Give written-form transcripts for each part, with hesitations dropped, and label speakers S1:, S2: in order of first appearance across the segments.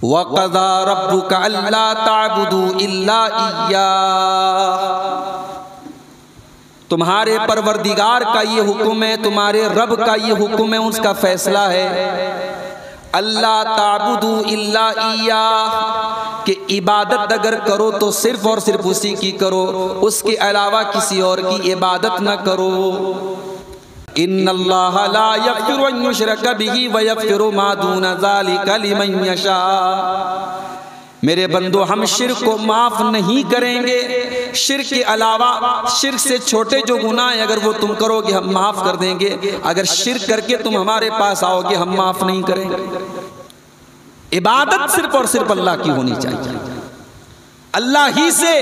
S1: वक़ज़ा रब्बुका अल्ला ताबुदू इल्ला इय्याह, तुम्हारे परवरदिगार का ये हुक्म है, तुम्हारे रब का ये हुक्म है, उसका फैसला है अल्ला ताबुदू इल्ला इय्याह, कि इबादत अगर करो तो सिर्फ और सिर्फ उसी की करो, उसके अलावा किसी और की इबादत न करो। इन्नल्लाहा ला यग़फ़िरु अन युशरका बिही व यग़फ़िरु मा दूना ज़ालिका लिमन यशा। मेरे बंदो, हम शिर्क को माफ़ नहीं करेंगे, शिर्क के अलावा शिर्क से छोटे जो गुनाह है अगर वो तुम करोगे हम माफ़ कर देंगे, अगर शिर्क करके तुम हमारे पास आओगे हम माफ़ नहीं करेंगे। इबादत सिर्फ और सिर्फ अल्लाह की होनी चाहिए, अल्लाह ही से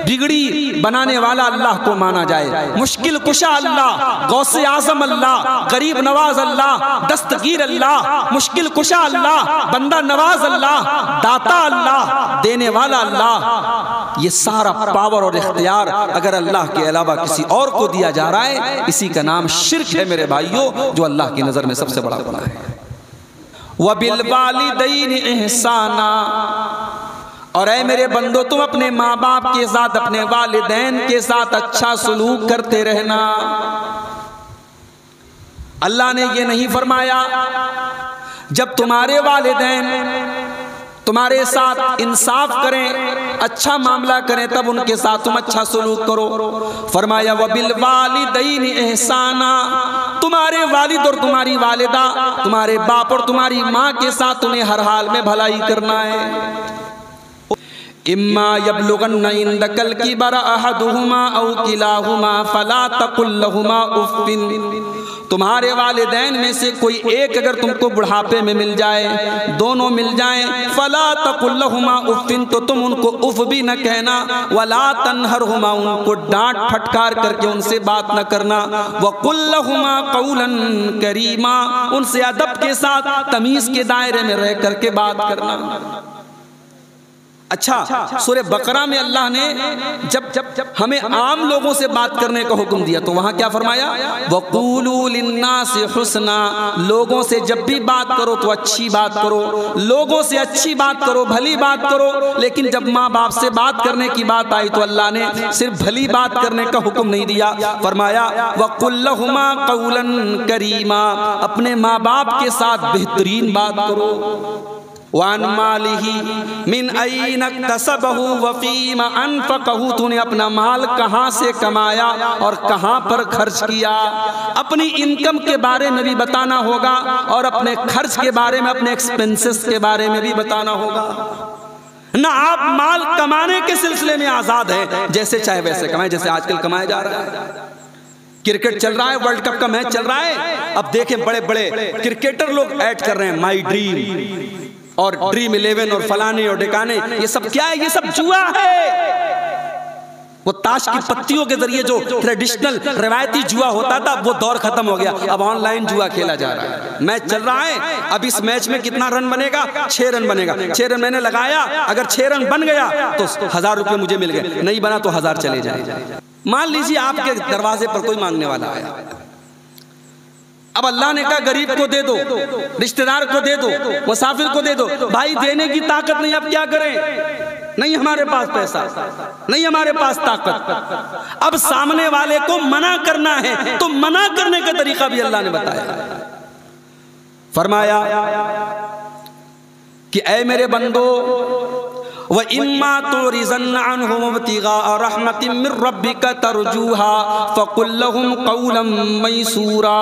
S1: बिगड़ी बनाने वाला अल्लाह को माना जाए, मुश्किल कुशा अल्लाह, गौसे आजम अल्लाह, गरीब नवाज अल्लाह, दस्तगीर अल्लाह, मुश्किल कुशा अल्लाह, बंदा नवाज अल्लाह, दाता अल्लाह, देने वाला अल्लाह। ये सारा पावर और इख्तियार अगर अल्लाह के अलावा किसी और को दिया जा रहा है, इसी का नाम शिर्क है मेरे भाइयों, जो अल्लाह की नज़र में सबसे बड़ा गुनाह है। वबिल वालिदैनि इहसाना, और ऐ मेरे बंदो तुम अपने माँ बाप के साथ, अपने वालिदैन के साथ अच्छा सलूक करते रहना। अल्लाह ने ये नहीं फरमाया जब तुम्हारे वालिदैन तुम्हारे साथ इंसाफ करें, अच्छा मामला करें, तब उनके साथ तुम अच्छा सलूक करो। फरमाया वबिल वालिदैनि इहसाना, तुम्हारे वालिद और तुम्हारी वालिदा, तुम्हारे बाप और तुम्हारी माँ के साथ तुम्हें हर हाल में भलाई करना है। इम्मा यबलुगन्ना इंदकल किबरा अहदुहुमा औ किलाहुमा फला तकुल लहुमा उफ़्फ़िन, तुम्हारे वालिदैन में से कोई एक अगर तुमको बुढ़ापे में मिल जाए, दोनों मिल जाएं, फला तकुल लहुमा उफ़्फ़िन, तो तुम उनको उफ़ भी न कहना, वला तनहरहुमा, उनको डांट फटकार करके उनसे बात न करना, वकुल लहुमा क़ौलन करीमा, उनसे अदब के साथ तमीज़ के दायरे में रह करके बात करना। अच्छा, सूरह बकरा में अल्लाह ने जब हमें आम लोगों से बात करने का हुक्म दिया तो वहां क्या फरमाया, वक़ूलू लिन्नासि हुस्ना, लोगों से जब भी बात करो तो अच्छी बात करो, लोगों से अच्छी बात करो, भली बात करो। लेकिन जब माँ बाप से बात करने की बात आई तो अल्लाह ने सिर्फ भली बात करने का हुक्म नहीं दिया, फरमाया वक़ुल लहुमा क़ौलन करीमा, अपने माँ बाप के साथ बेहतरीन बात करो। वान मालिही मिन अय्न इक्तसबहु व फीमा अनफ़क़हु, तूने अपना माल कहाँ से कमाया और कहाँ पर खर्च किया, अपनी इनकम के बारे में भी बताना होगा और अपने खर्च के बारे में, अपने एक्सपेंसेस के बारे में भी बताना होगा। ना आप माल कमाने के सिलसिले में आज़ाद हैं, जैसे चाहे वैसे कमाएं, जैसे आजकल कमाया जा रहा है। क्रिकेट चल रहा है, वर्ल्ड कप का मैच चल रहा है, अब देखें बड़े बड़े क्रिकेटर लोग ऐड कर रहे हैं माई ड्रीम और ड्रीम 11 और फलाने और ढिकाने, ये सब क्या है? ये सब जुआ है। वो ताश की पत्तियों के जरिए जो ट्रेडिशनल रिवायती जुआ होता था वो दौर खत्म हो गया, अब ऑनलाइन जुआ खेला जा रहा है। मैच चल रहा है, अब इस मैच में कितना रन बनेगा? 6 रन बनेगा। 6 रन मैंने लगाया, अगर 6 रन बन गया तो 1000 रुपये मुझे मिल गए, नहीं बना तो 1000 चले जाए। मान लीजिए आपके दरवाजे पर कोई मांगने वाला आया, अब अल्लाह ने कहा गरीब को दे दो, रिश्तेदार को दे दो, मुसाफिर को दे दो। भाई देने की ताकत नहीं, अब क्या करें? नहीं हमारे पास पैसा, नहीं हमारे पास ताकत। अब सामने वाले को मना करना है तो मना करने का तरीका भी अल्लाह ने बताया। फरमाया कि ऐ मेरे बंदो, व इम्मा तुरिज़न्ना अन्हुम इब्तिगाअ रहमतिन मिर रब्बिका तरजूहा फ़क़ुल लहुम क़ौलन मैसूरा,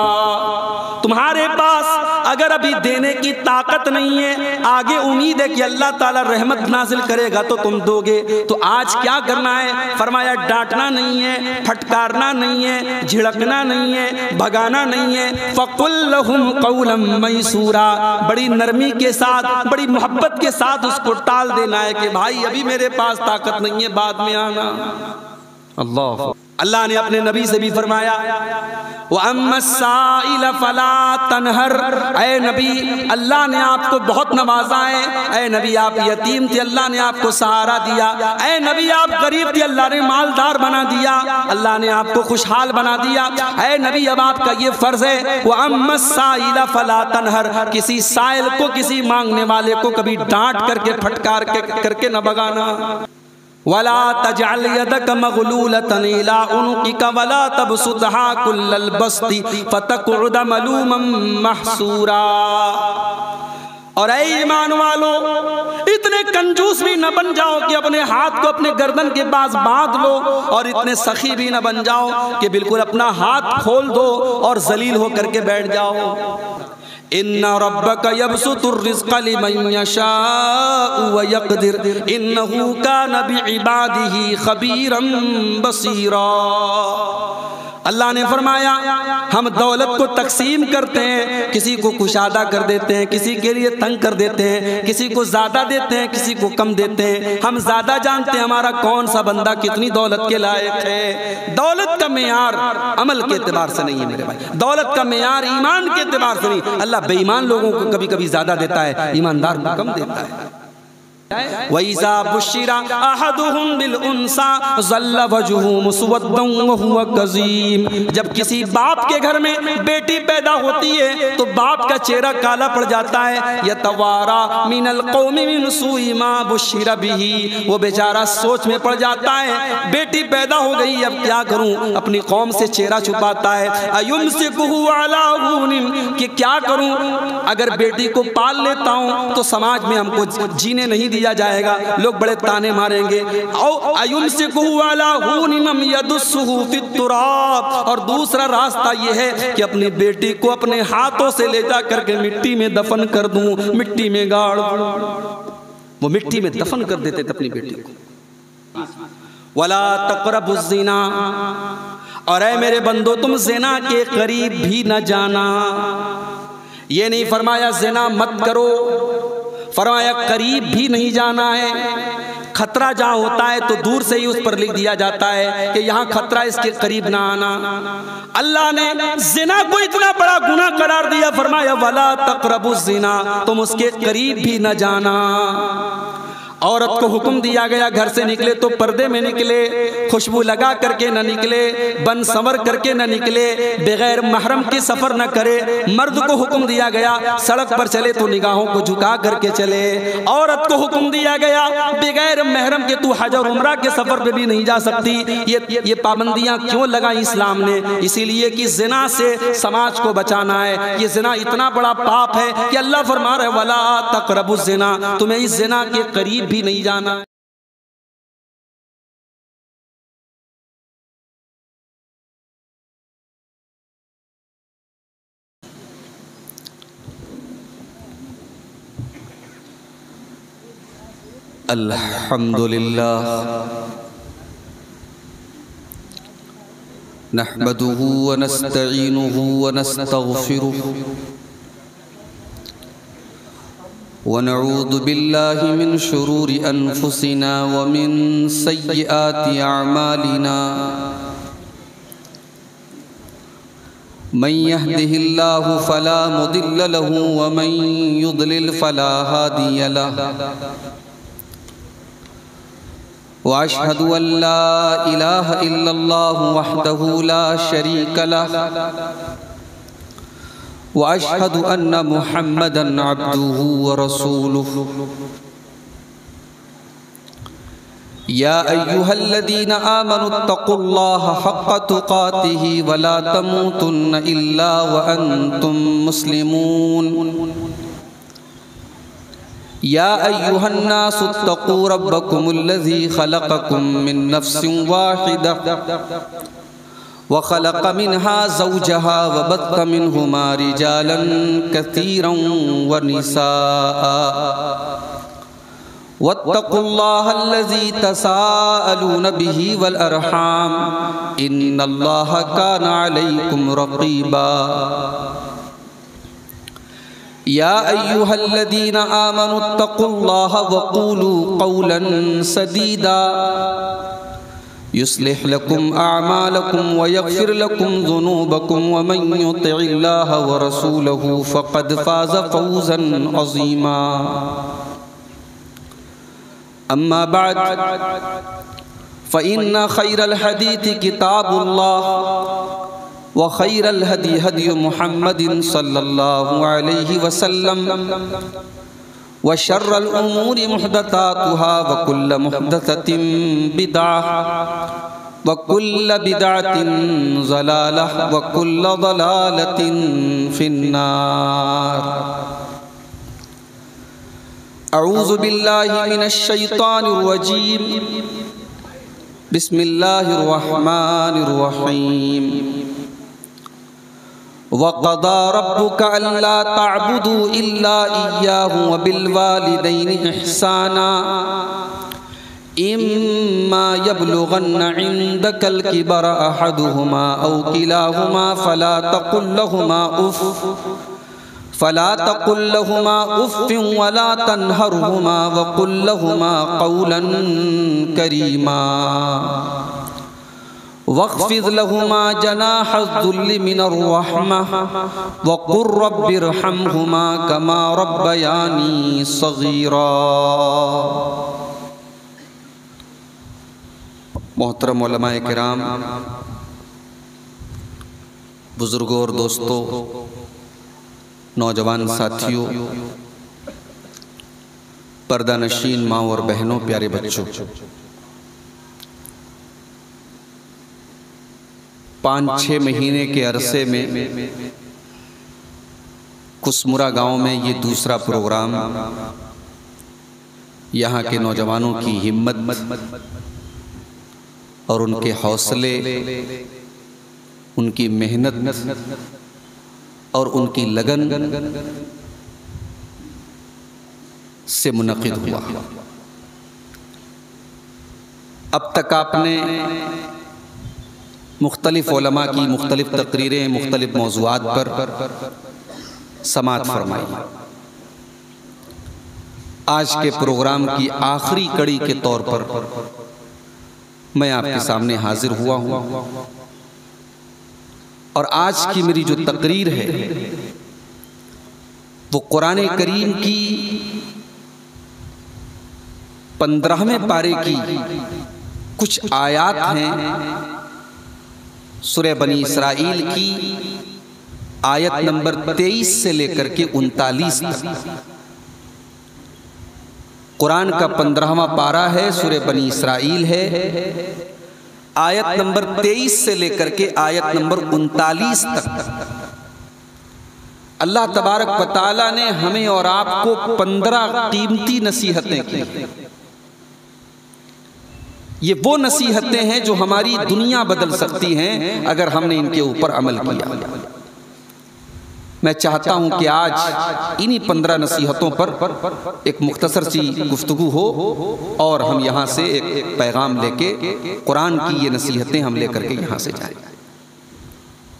S1: तुम्हारे पास अगर अभी देने की ताकत नहीं है, आगे उम्मीद है कि अल्लाह ताला रहमत नाजिल करेगा तो तुम दोगे, तो आज क्या करना है? फरमाया डांटना नहीं है, फटकारना नहीं है, झिड़कना नहीं है, भगाना नहीं है, फ़क़ुल लहुम क़ौलन मैसूरा, बड़ी नरमी के साथ, बड़ी मोहब्बत के साथ उसको टाल देना है कि भाई अभी मेरे पास ताकत नहीं है, बाद में आना। अल्लाह, अल्लाह ने अपने नबी से भी फरमाया व अम्मस्साइल फला तनहर, ऐ नबी अल्लाह ने आपको बहुत नवाजा है। ऐ नबी आप यतीम थे, अल्लाह ने आपको सहारा दिया। ऐ नबी आप गरीब थे, अल्लाह ने मालदार बना दिया, अल्लाह ने आपको खुशहाल बना दिया। ऐ नबी अब आपका ये फर्ज है व अम्मस्साइल फला तनहर, किसी साइल को, किसी मांगने वाले को कभी डांट करके फटकार करके न भगाना। वला तजअल यदक मगलूलतन इला उनुकिक वला तबसुतहा कुल्लल बस्ती फतकुद मलूमम महसूरा। और ऐ ईमान वालों, इतने कंजूस भी न बन जाओ कि अपने हाथ को अपने गर्दन के पास बांध लो, और इतने सखी भी न बन जाओ कि बिल्कुल अपना हाथ खोल दो और जलील होकर के बैठ जाओ। इन्ना रब्बका यबसुतुर रिज़्क़ लिमन यशाअ व यक़दिर इन्नहु कान बिइबादिही खबीरन बसीरा। अल्लाह ने फरमाया हम दौलत को तकसीम करते हैं, किसी को कुशादा कर देते हैं, किसी के लिए तंग कर देते हैं, किसी को ज़्यादा देते हैं, किसी को कम देते हैं। हम ज़्यादा जानते हैं हमारा कौन सा बंदा कितनी दौलत के लायक है। दौलत का मेयार अमल के एतबार से नहीं है मेरे भाई, दौलत का मेयार ईमान के एतबार से नहीं। अल्लाह बेईमान लोगों को कभी कभी ज़्यादा देता है, ईमानदार को कम देता है। वइज़ा बुश्शिरा अहदुहुम बिल उन्सा ज़ल्ल वजहुहु मुस्वद्दन व हुवा कज़ीम, जब किसी बाप के घर में बेटी पैदा होती है तो बाप का चेहरा काला पड़ जाता है। यतवारा मिनल कौमि मिन सुई मा बुश्शिरा बिही, वो बेचारा सोच में पड़ जाता है बेटी पैदा हो गई अब क्या करूं, अपनी कौम से चेहरा छुपाता है। अयुमसिकुहु अला हुनिन, कि क्या करूं, अगर बेटी को पाल लेता हूं तो समाज में हमको जीने नहीं दिया जाएगा, लोग बड़े ताने मारेंगे। और दूसरा रास्ता यह है कि अपनी बेटी को अपने हाथों से ले जा करके मिट्टी में दफन कर दूं, मिट्टी में गाड़ दूं। वो मिट्टी में दफन कर देते थे अपनी बेटी को। वला तक़रबुज़ ज़िना, और ऐ मेरे बंदो तुम ज़िना के करीब भी न जाना। ये नहीं फरमाया ज़िना मत करो, फरमाया करीब भी नहीं जाना है। खतरा जहाँ होता है तो दूर से ही उस पर लिख दिया जाता है कि यहाँ खतरा, इसके करीब ना आना। अल्लाह ने जिना को इतना बड़ा गुनाह करार दिया, फरमाया वला तक़रबुज़ ज़िना, तुम उसके करीब भी न जाना। औरत को हुक्म दिया गया घर से निकले तो पर्दे में निकले, खुशबू लगा करके न निकले, बन संवर करके न निकले, बगैर महरम के सफर न करे। मर्द को हुक्म दिया गया सड़क पर चले तो निगाहों को झुका करके चले। औरत को हुक्म दिया गया बगैर महरम के तू हज और उम्रा के सफर पे भी नहीं जा सकती। ये पाबंदियां क्यों लगाई इस्लाम ने? इसीलिए कि जिना से समाज को बचाना है। ये जिना इतना बड़ा पाप है कि अल्लाह फरमा रहे वला तक़रबुज़ ज़िना, तुम्हें इस जिना के करीब भी नहीं जाना। अल्हम्दुलिल्लाह नहमदुहु व नस्तईनुहु व नस्तगफिरुहु व नऊज़ु बिल्लाहि मिन शुरूरि अनफुसिना व मिन सय्यिआति अअमालिना। मन यहदिहिल्लाहु फला मुदिल्ल लहु व मन युद्लिल फला हादिय लहु। व अशहदु अल्ला इलाहा इल्लल्लाहु वहदहु ला शरीका लहु व अशहदु अन्न मुहम्मदन अब्दुहु व रसूलुहु। या अय्युहल्लज़ीना आमनुत्तक़ुल्लाहा हक़्क़ तुक़ातिही व ला तमूतुन्न इल्ला व अंतुम मुस्लिमून। या अय्युहन्नासुत्तक़ू रब्बकुमुल्लज़ी ख़लक़कुम मिन नफ़्सिन वाहिदा व ख़लक़ मिन्हा ज़ौजहा व बत्थ मिन्हुमा रिजालन कसीरन व निसाअ वत्तक़ुल्लाहल्लज़ी तसाअलून बिही वल अरहाम इन्नल्लाहा काना अलैकुम रक़ीबा। या अय्युहल्लज़ीना आमनुत्तक़ुल्लाहा व क़ूलू क़ौलन सदीदा युस्लिह लकुम अअमालकुम व यग़फिर लकुम ज़ुनूबकुम व मन युतिइल्लाह व रसूलहु फ़क़द फ़ाज़ फ़ौज़न अज़ीमा। अम्मा बअद फ़इन्न खैरल हदीथि किताबुल्लाह व खैरल हदी हदी मुहम्मदिन सल्लल्लाहु अलैहि वसल्लम व शर्रल उमूरि मुहदसातुहा व कुल्ल मुहदसतिन बिदअह व कुल्ल बिदअतिन ज़लालह व कुल्ल ज़लालतिन फिन्नार। अऊज़ु बिल्लाहि मिनश शैतानिर रजीम। बिस्मिल्लाहिर रहमानिर रहीम। वक़ज़ा रब्बुका अल्ला तअबुदू इल्ला इय्याहु व बिल वालिदैनि इहसाना इम्मा यब्लुगन्ना इंदकल किबर अहदुहुमा औ किलाहुमा फला तक़ुल लहुमा उफ़्फ़िन वला तन्हरहुमा वक़ुल लहुमा क़ौलन करीमा वख़्फ़िज़ लहुमा जनाहज़्ज़ुल्लि मिनर रहमह वक़ुर रब्बिरहमहुमा कमा रब्बयानी सग़ीरा। मोहतरम उलमाए किराम, बुज़ुर्गों और दोस्तों, नौजवान साथियों, पर्दा नशीन माँ और बहनों, प्यारे बच्चों, 5-6 महीने के अरसे में कुसमुरा गांव में ये दूसरा प्रोग्राम यहाँ के नौजवानों की हिम्मत और उनके हौसले, उनकी मेहनत और उनकी लगन से मुनक़िद हुआ। अब तक आपने मुख्तलिफ उलमा की मुख्तलिफ तकरीरें मुख्तलिफ मौज़ूआत पर समाअत फरमाई। आज के प्रोग्राम की आखिरी कड़ी के तौर पर मैं आपके सामने हाजिर हुआ हूँ और आज की मेरी जो तकरीर है वो कुरान करीम की 15वें पारे की कुछ आयात हैं। सूरह बनी इसराइल की आयत नंबर 23 से लेकर के 39 तक। कुरान का 15वां पारा है, सूरह बनी इसराइल है। आयत नंबर 23 से लेकर के आयत नंबर 39 तक अल्लाह तबारक व तआला ने हमें और आपको 15 कीमती नसीहतें की। ये वो नसीहतें हैं जो हमारी दुनिया बदल सकती हैं अगर हमने इनके ऊपर अमल किया। मैं चाहता हूं कि आज इन्हीं 15 नसीहतों पर एक मुख्तसर सी गुफ्तगू हो और हम यहाँ से एक पैगाम लेके कुरान की ये नसीहतें हम लेकर के यहाँ से जाएं।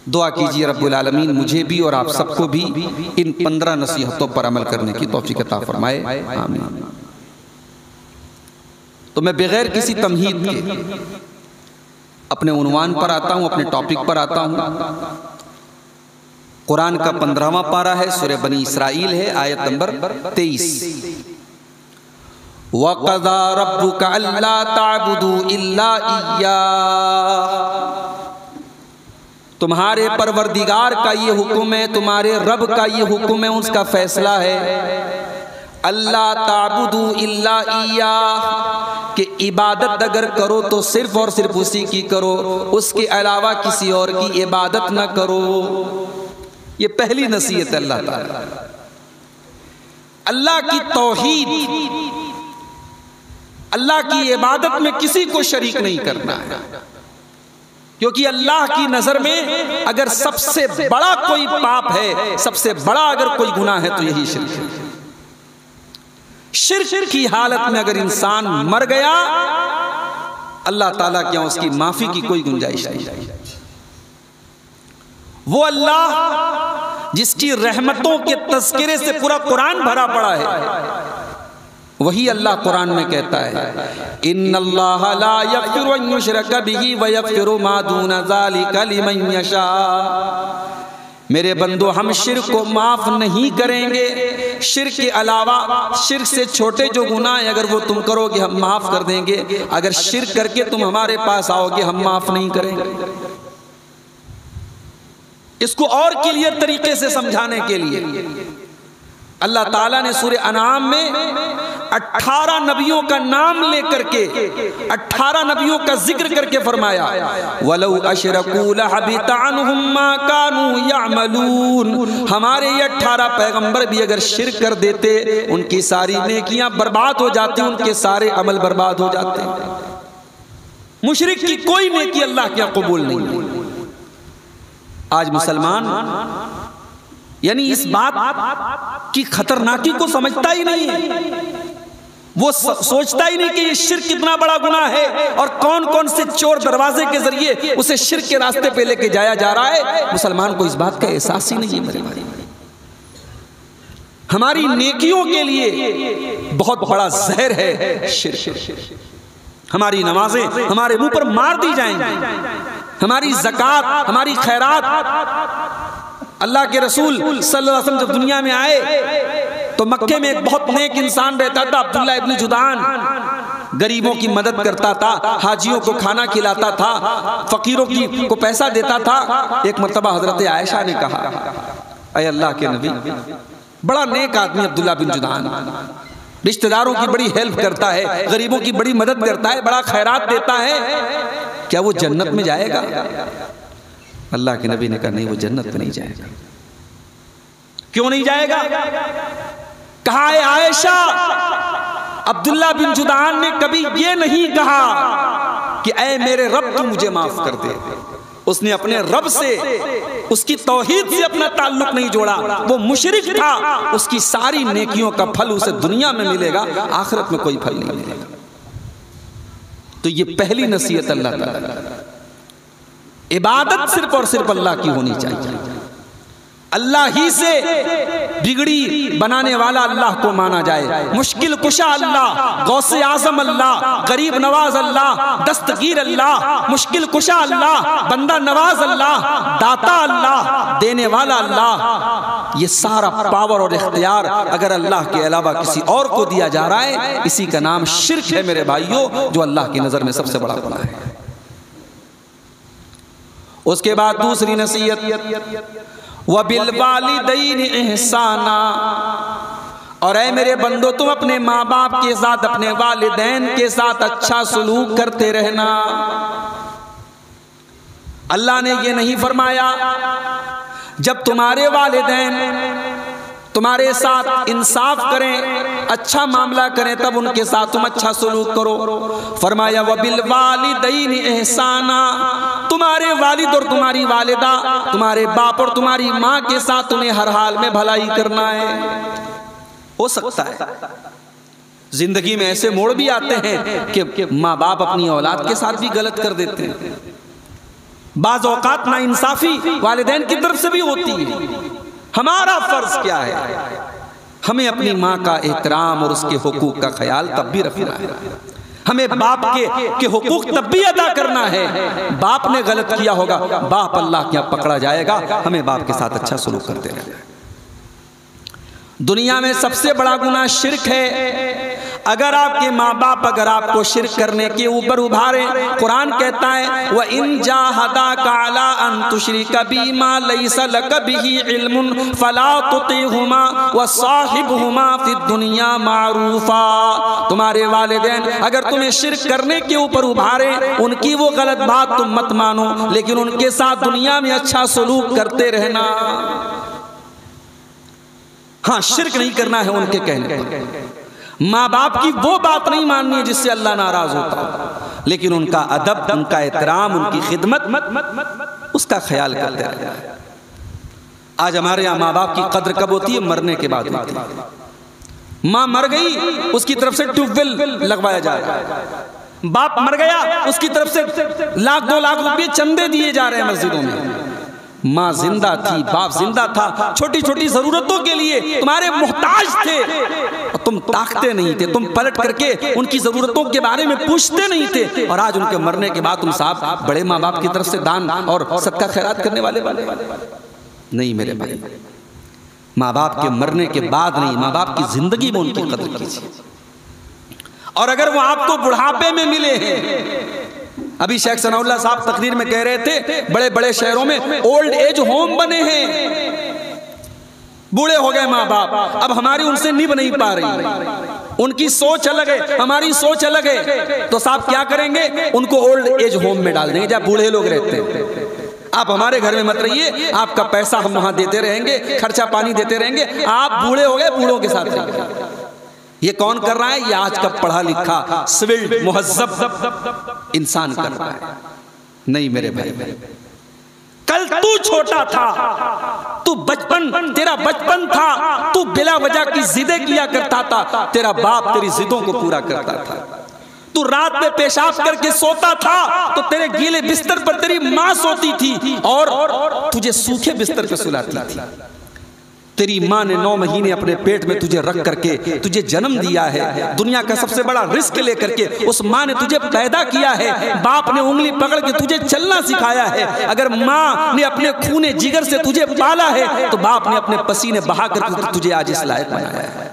S1: दुआ कीजिए रब्बुल आलमीन मुझे भी और आप सबको भी इन 15 नसीहतों पर अमल करने की तौफीक अता फरमाए, आमीन। तो मैं बगैर किसी तमहीद के अपने उन्वान पर आता हूँ, अपने टॉपिक पर आता हूँ। कुरान का 15वां पारा है, सूरह बनी इसराइल है, आयत नंबर 23। वक़ज़ा रब्बुका अल्ला तअबुदू इल्ला इय्याह। तुम्हारे परवरदिगार का ये हुक्म है, तुम्हारे रब का ये हुक्म है, उसका फैसला है। अल्ला ताबुदू इल्ला इय्याह, कि इबादत अगर करो तो सिर्फ और सिर्फ उसी की करो, उसके अलावा किसी और की इबादत न करो। ये पहली नसीहत है अल्लाह ताला। अल्लाह की तौहीद, अल्लाह की इबादत में किसी को शरीक नहीं करना है, क्योंकि अल्लाह की नजर में अगर सबसे बड़ा कोई पाप है, सबसे बड़ा अगर कोई गुनाह है तो यही शिर्क है। शिर्क की हालत में अगर इंसान मर गया, अल्लाह ताला क्या उसकी माफी की कोई गुंजाइश नहीं। वो अल्लाह जिसकी रहमतों के तज़किरे से पूरा कुरान भरा पड़ा है, वही अल्लाह कुरान में कहता है, इन्नल्लाह ला यग़फ़िरु अन युशरक बिही व यग़फ़िरु मा दूना ज़ालिका लिमन यशा। मेरे बंदो, हम शिर्क को माफ नहीं करेंगे। शिर्क के अलावा, शिर्क से छोटे जो गुनाह है अगर वो तुम करोगे हम माफ कर देंगे। अगर शिर्क करके तुम हमारे पास आओगे हम माफ नहीं करेंगे। इसको और क्लियर तरीके से समझाने के लिए अल्लाह ताला ने सूरह अनाम में 18 नबियों का नाम लेकर के 18 नबियों का जिक्र करके फरमाया, वलौ अशरकू लहबिता अन्हुम मा कानू यअमलून। हमारे ये 18 पैगंबर भी अगर शिर्क कर देते उनकी सारी नेकियां बर्बाद हो जाती, उनके सारे अमल बर्बाद हो जाते। मुशरिक की कोई नेकी अल्लाह के यहाँ कबूल नहीं। आज मुसलमान यानी इस बात की खतरनाकी को समझता ही नहीं है। वो सोचता ही नहीं कि ये शिर्क कितना बड़ा गुनाह है और कौन कौन से चोर दरवाजे के जरिए उसे शिर्क के रास्ते पे लेके जाया जा रहा है। मुसलमान को इस बात का एहसास ही नहीं है। मेरे भाई, हमारी नेकियों के लिए बहुत बड़ा जहर है शिर्क। हमारी नमाजें हमारे मुंह पर मार दी जाएंगी, हमारी ज़कात, हमारी खैरात। अल्लाह के रसूल सल्लल्लाहु अलैहि वसल्लम जब दुनिया में आए तो मक्के में एक बहुत नेक इंसान रहता था, अब्दुल्ला इब्न जुदान। गरीबों की मदद करता था, हाजियों को खाना खिलाता था, फकीरों को पैसा देता था। एक मर्तबा हजरत आयशा ने कहा, अय अल्लाह के नबी, बड़ा नेक आदमी अब्दुल्ला बिन जुदान, रिश्तेदारों की बड़ी हेल्प करता है, गरीबों की बड़ी मदद करता है, बड़ा खैरात देता है, क्या वो जन्नत में जाएगा? अल्लाह के नबी ने कहा, नहीं, वो जन्नत में नहीं जाएगा। क्यों नहीं जाएगा? कहा है आयशा, अब्दुल्ला बिन जुदान ने कभी ये नहीं कहा कि ऐ मेरे रब तू मुझे माफ कर दे। उसने अपने रब से, उसकी तौहीद से अपना ताल्लुक नहीं जोड़ा। वो मुशरिक था, उसकी सारी नेकियों का फल उसे दुनिया में मिलेगा, आखिरत में कोई फल नहीं मिलेगा। तो ये पहली नसीहत अल्लाह ताला, इबादत सिर्फ और सिर्फ अल्लाह की होनी चाहिए। अल्लाह ही से बिगड़ी बनाने वाला अल्लाह को माना जाए। मुश्किल कुशा अल्लाह, गौसे आजम अल्लाह, गरीब नवाज अल्लाह, दस्तगीर अल्लाह, मुश्किल कुशा अल्लाह, बंदा नवाज अल्लाह, दाता अल्लाह, देने वाला अल्लाह। ये सारा पावर और इख्तियार अगर अल्लाह के अलावा किसी और को दिया जा रहा है, इसी का नाम शिर्क है मेरे भाइयों, जो अल्लाह की नजर में सबसे बड़ा गुनाह है। उसके बाद दूसरी नसीहत, वबिल वालिदैन एहसाना। और ऐ मेरे बंदो, तुम अपने माँ बाप के साथ, अपने वालिदैन के साथ अच्छा सलूक करते रहना। अल्लाह ने ये नहीं फरमाया जब तुम्हारे वालिदैन तुम्हारे साथ इंसाफ करें, अच्छा मामला करें, तब उनके साथ तुम अच्छा सलूक करो। फरमाया वबिल वालिदैन एहसाना, तुम्हारे वालिद और तुम्हारी वालिदा, तुम्हारे बाप और तुम्हारी माँ के साथ तुम्हें हर हाल में भलाई करना है। हो सकता है जिंदगी में ऐसे मोड़ भी आते हैं कि माँ बाप अपनी औलाद के साथ भी गलत कर देते हैं। बाज़ औक़ात नाइंसाफ़ी वालिदैन की तरफ से भी होती है। हमारा फर्ज क्या है? हमें अपनी माँ का एहतराम और उसके हुकूक का ख्याल तब भी रखना है। हमें बाप के हुकूक तब भी अदा करना है। बाप ने गलत किया होगा, बाप अल्लाह के यहाँ पकड़ा जाएगा। हमें बाप के साथ अच्छा सलूक करते रहना है। दुनिया में सबसे बड़ा गुनाह शिर्क है। अगर आपके माँ बाप अगर आपको शिर्क करने के ऊपर उभारे, कुरान कहता है व इन जाहदाका अला अन तुश्रिक बी मा लैसा लक बिही इल्मुन फला तुतिहुमा व साहिबहुमा फिद दुनिया मारूफा। तुम्हारे वालिदैन अगर तुम्हें शिर्क करने के ऊपर उभारे, उनकी वो गलत बात तुम मत मानो, लेकिन उनके साथ दुनिया में अच्छा सलूक करते रहना। हाँ, शिर्क नहीं करना है उनके कहने पर। माँ बाप की वो बात नहीं माननी है जिससे अल्लाह नाराज होता है, लेकिन उनका अदब, उनका एहतराम, उनकी खिदमत, उसका ख्याल करते रहना है। आज हमारे यहाँ माँ बाप की कद्र कब होती है? मरने के बाद होती है। माँ मर गई, उसकी तरफ से ट्यूबवेल लगवाया जा रहा है। बाप मर गया, उसकी तरफ से 1 लाख 2 लाख रुपये चंदे दिए जा रहे हैं मस्जिदों में। माँ जिंदा थी, बाप जिंदा था, छोटी छोटी जरूरतों के लिए तुम्हारे मोहताज थे और तुम ताकते नहीं थे, तुम पलट करके उनकी जरूरतों के बारे में पूछते नहीं थे। और आज उनके मरने के बाद तुम साहब बड़े माँ बाप की तरफ से दान और सदका खैरात करने वाले नहीं। मेरे भाई, माँ बाप के मरने के बाद नहीं, माँ बाप की जिंदगी में उनकी कदर कीजिए। और अगर वो आपको बुढ़ापे में मिले हैं, अभी शेख सनाउल्लाह साहब तकरीर में कह रहे थे बड़े बड़े शहरों में ओल्ड एज होम बने हैं, बूढ़े हो गए माँ बाप, अब हमारी उनसे निभ नहीं पा रही, उनकी सोच अलग है, हमारी सोच अलग है, तो साहब क्या करेंगे, उनको ओल्ड एज होम में डाल देंगे जहाँ बूढ़े लोग रहते हैं। आप हमारे घर में मत रहिए, आपका पैसा हम वहां देते रहेंगे, खर्चा पानी देते रहेंगे, आप बूढ़े हो गए, बूढ़ों के साथ रहेंगे। ये कौन कर रहा है? ये आज का पढ़ा लिखा सिविल मुहज्जब इंसान कर रहा है। नहीं मेरे भाई, कल तू छोटा था, तू बचपन, तेरा बचपन था, तू बिला वजह की जिदें किया करता था, तेरा बाप तेरी जिदों को पूरा करता था। तू रात में पेशाब करके सोता था तो तेरे गीले बिस्तर पर तेरी माँ सोती थी और तुझे सूखे बिस्तर पर सुलाती थी। तेरी माँ ने 9 महीने अपने पेट में तुझे रख करके तुझे जन्म दिया है, दुनिया का सबसे बड़ा रिस्क लेकर के उस माँ ने तुझे पैदा किया है। बाप ने उंगली पकड़ के तुझे चलना सिखाया है। अगर माँ ने अपने खूने जिगर से तुझे पाला है तो बाप ने अपने पसीने बहा करके तुझे आज इस लायक बनाया है।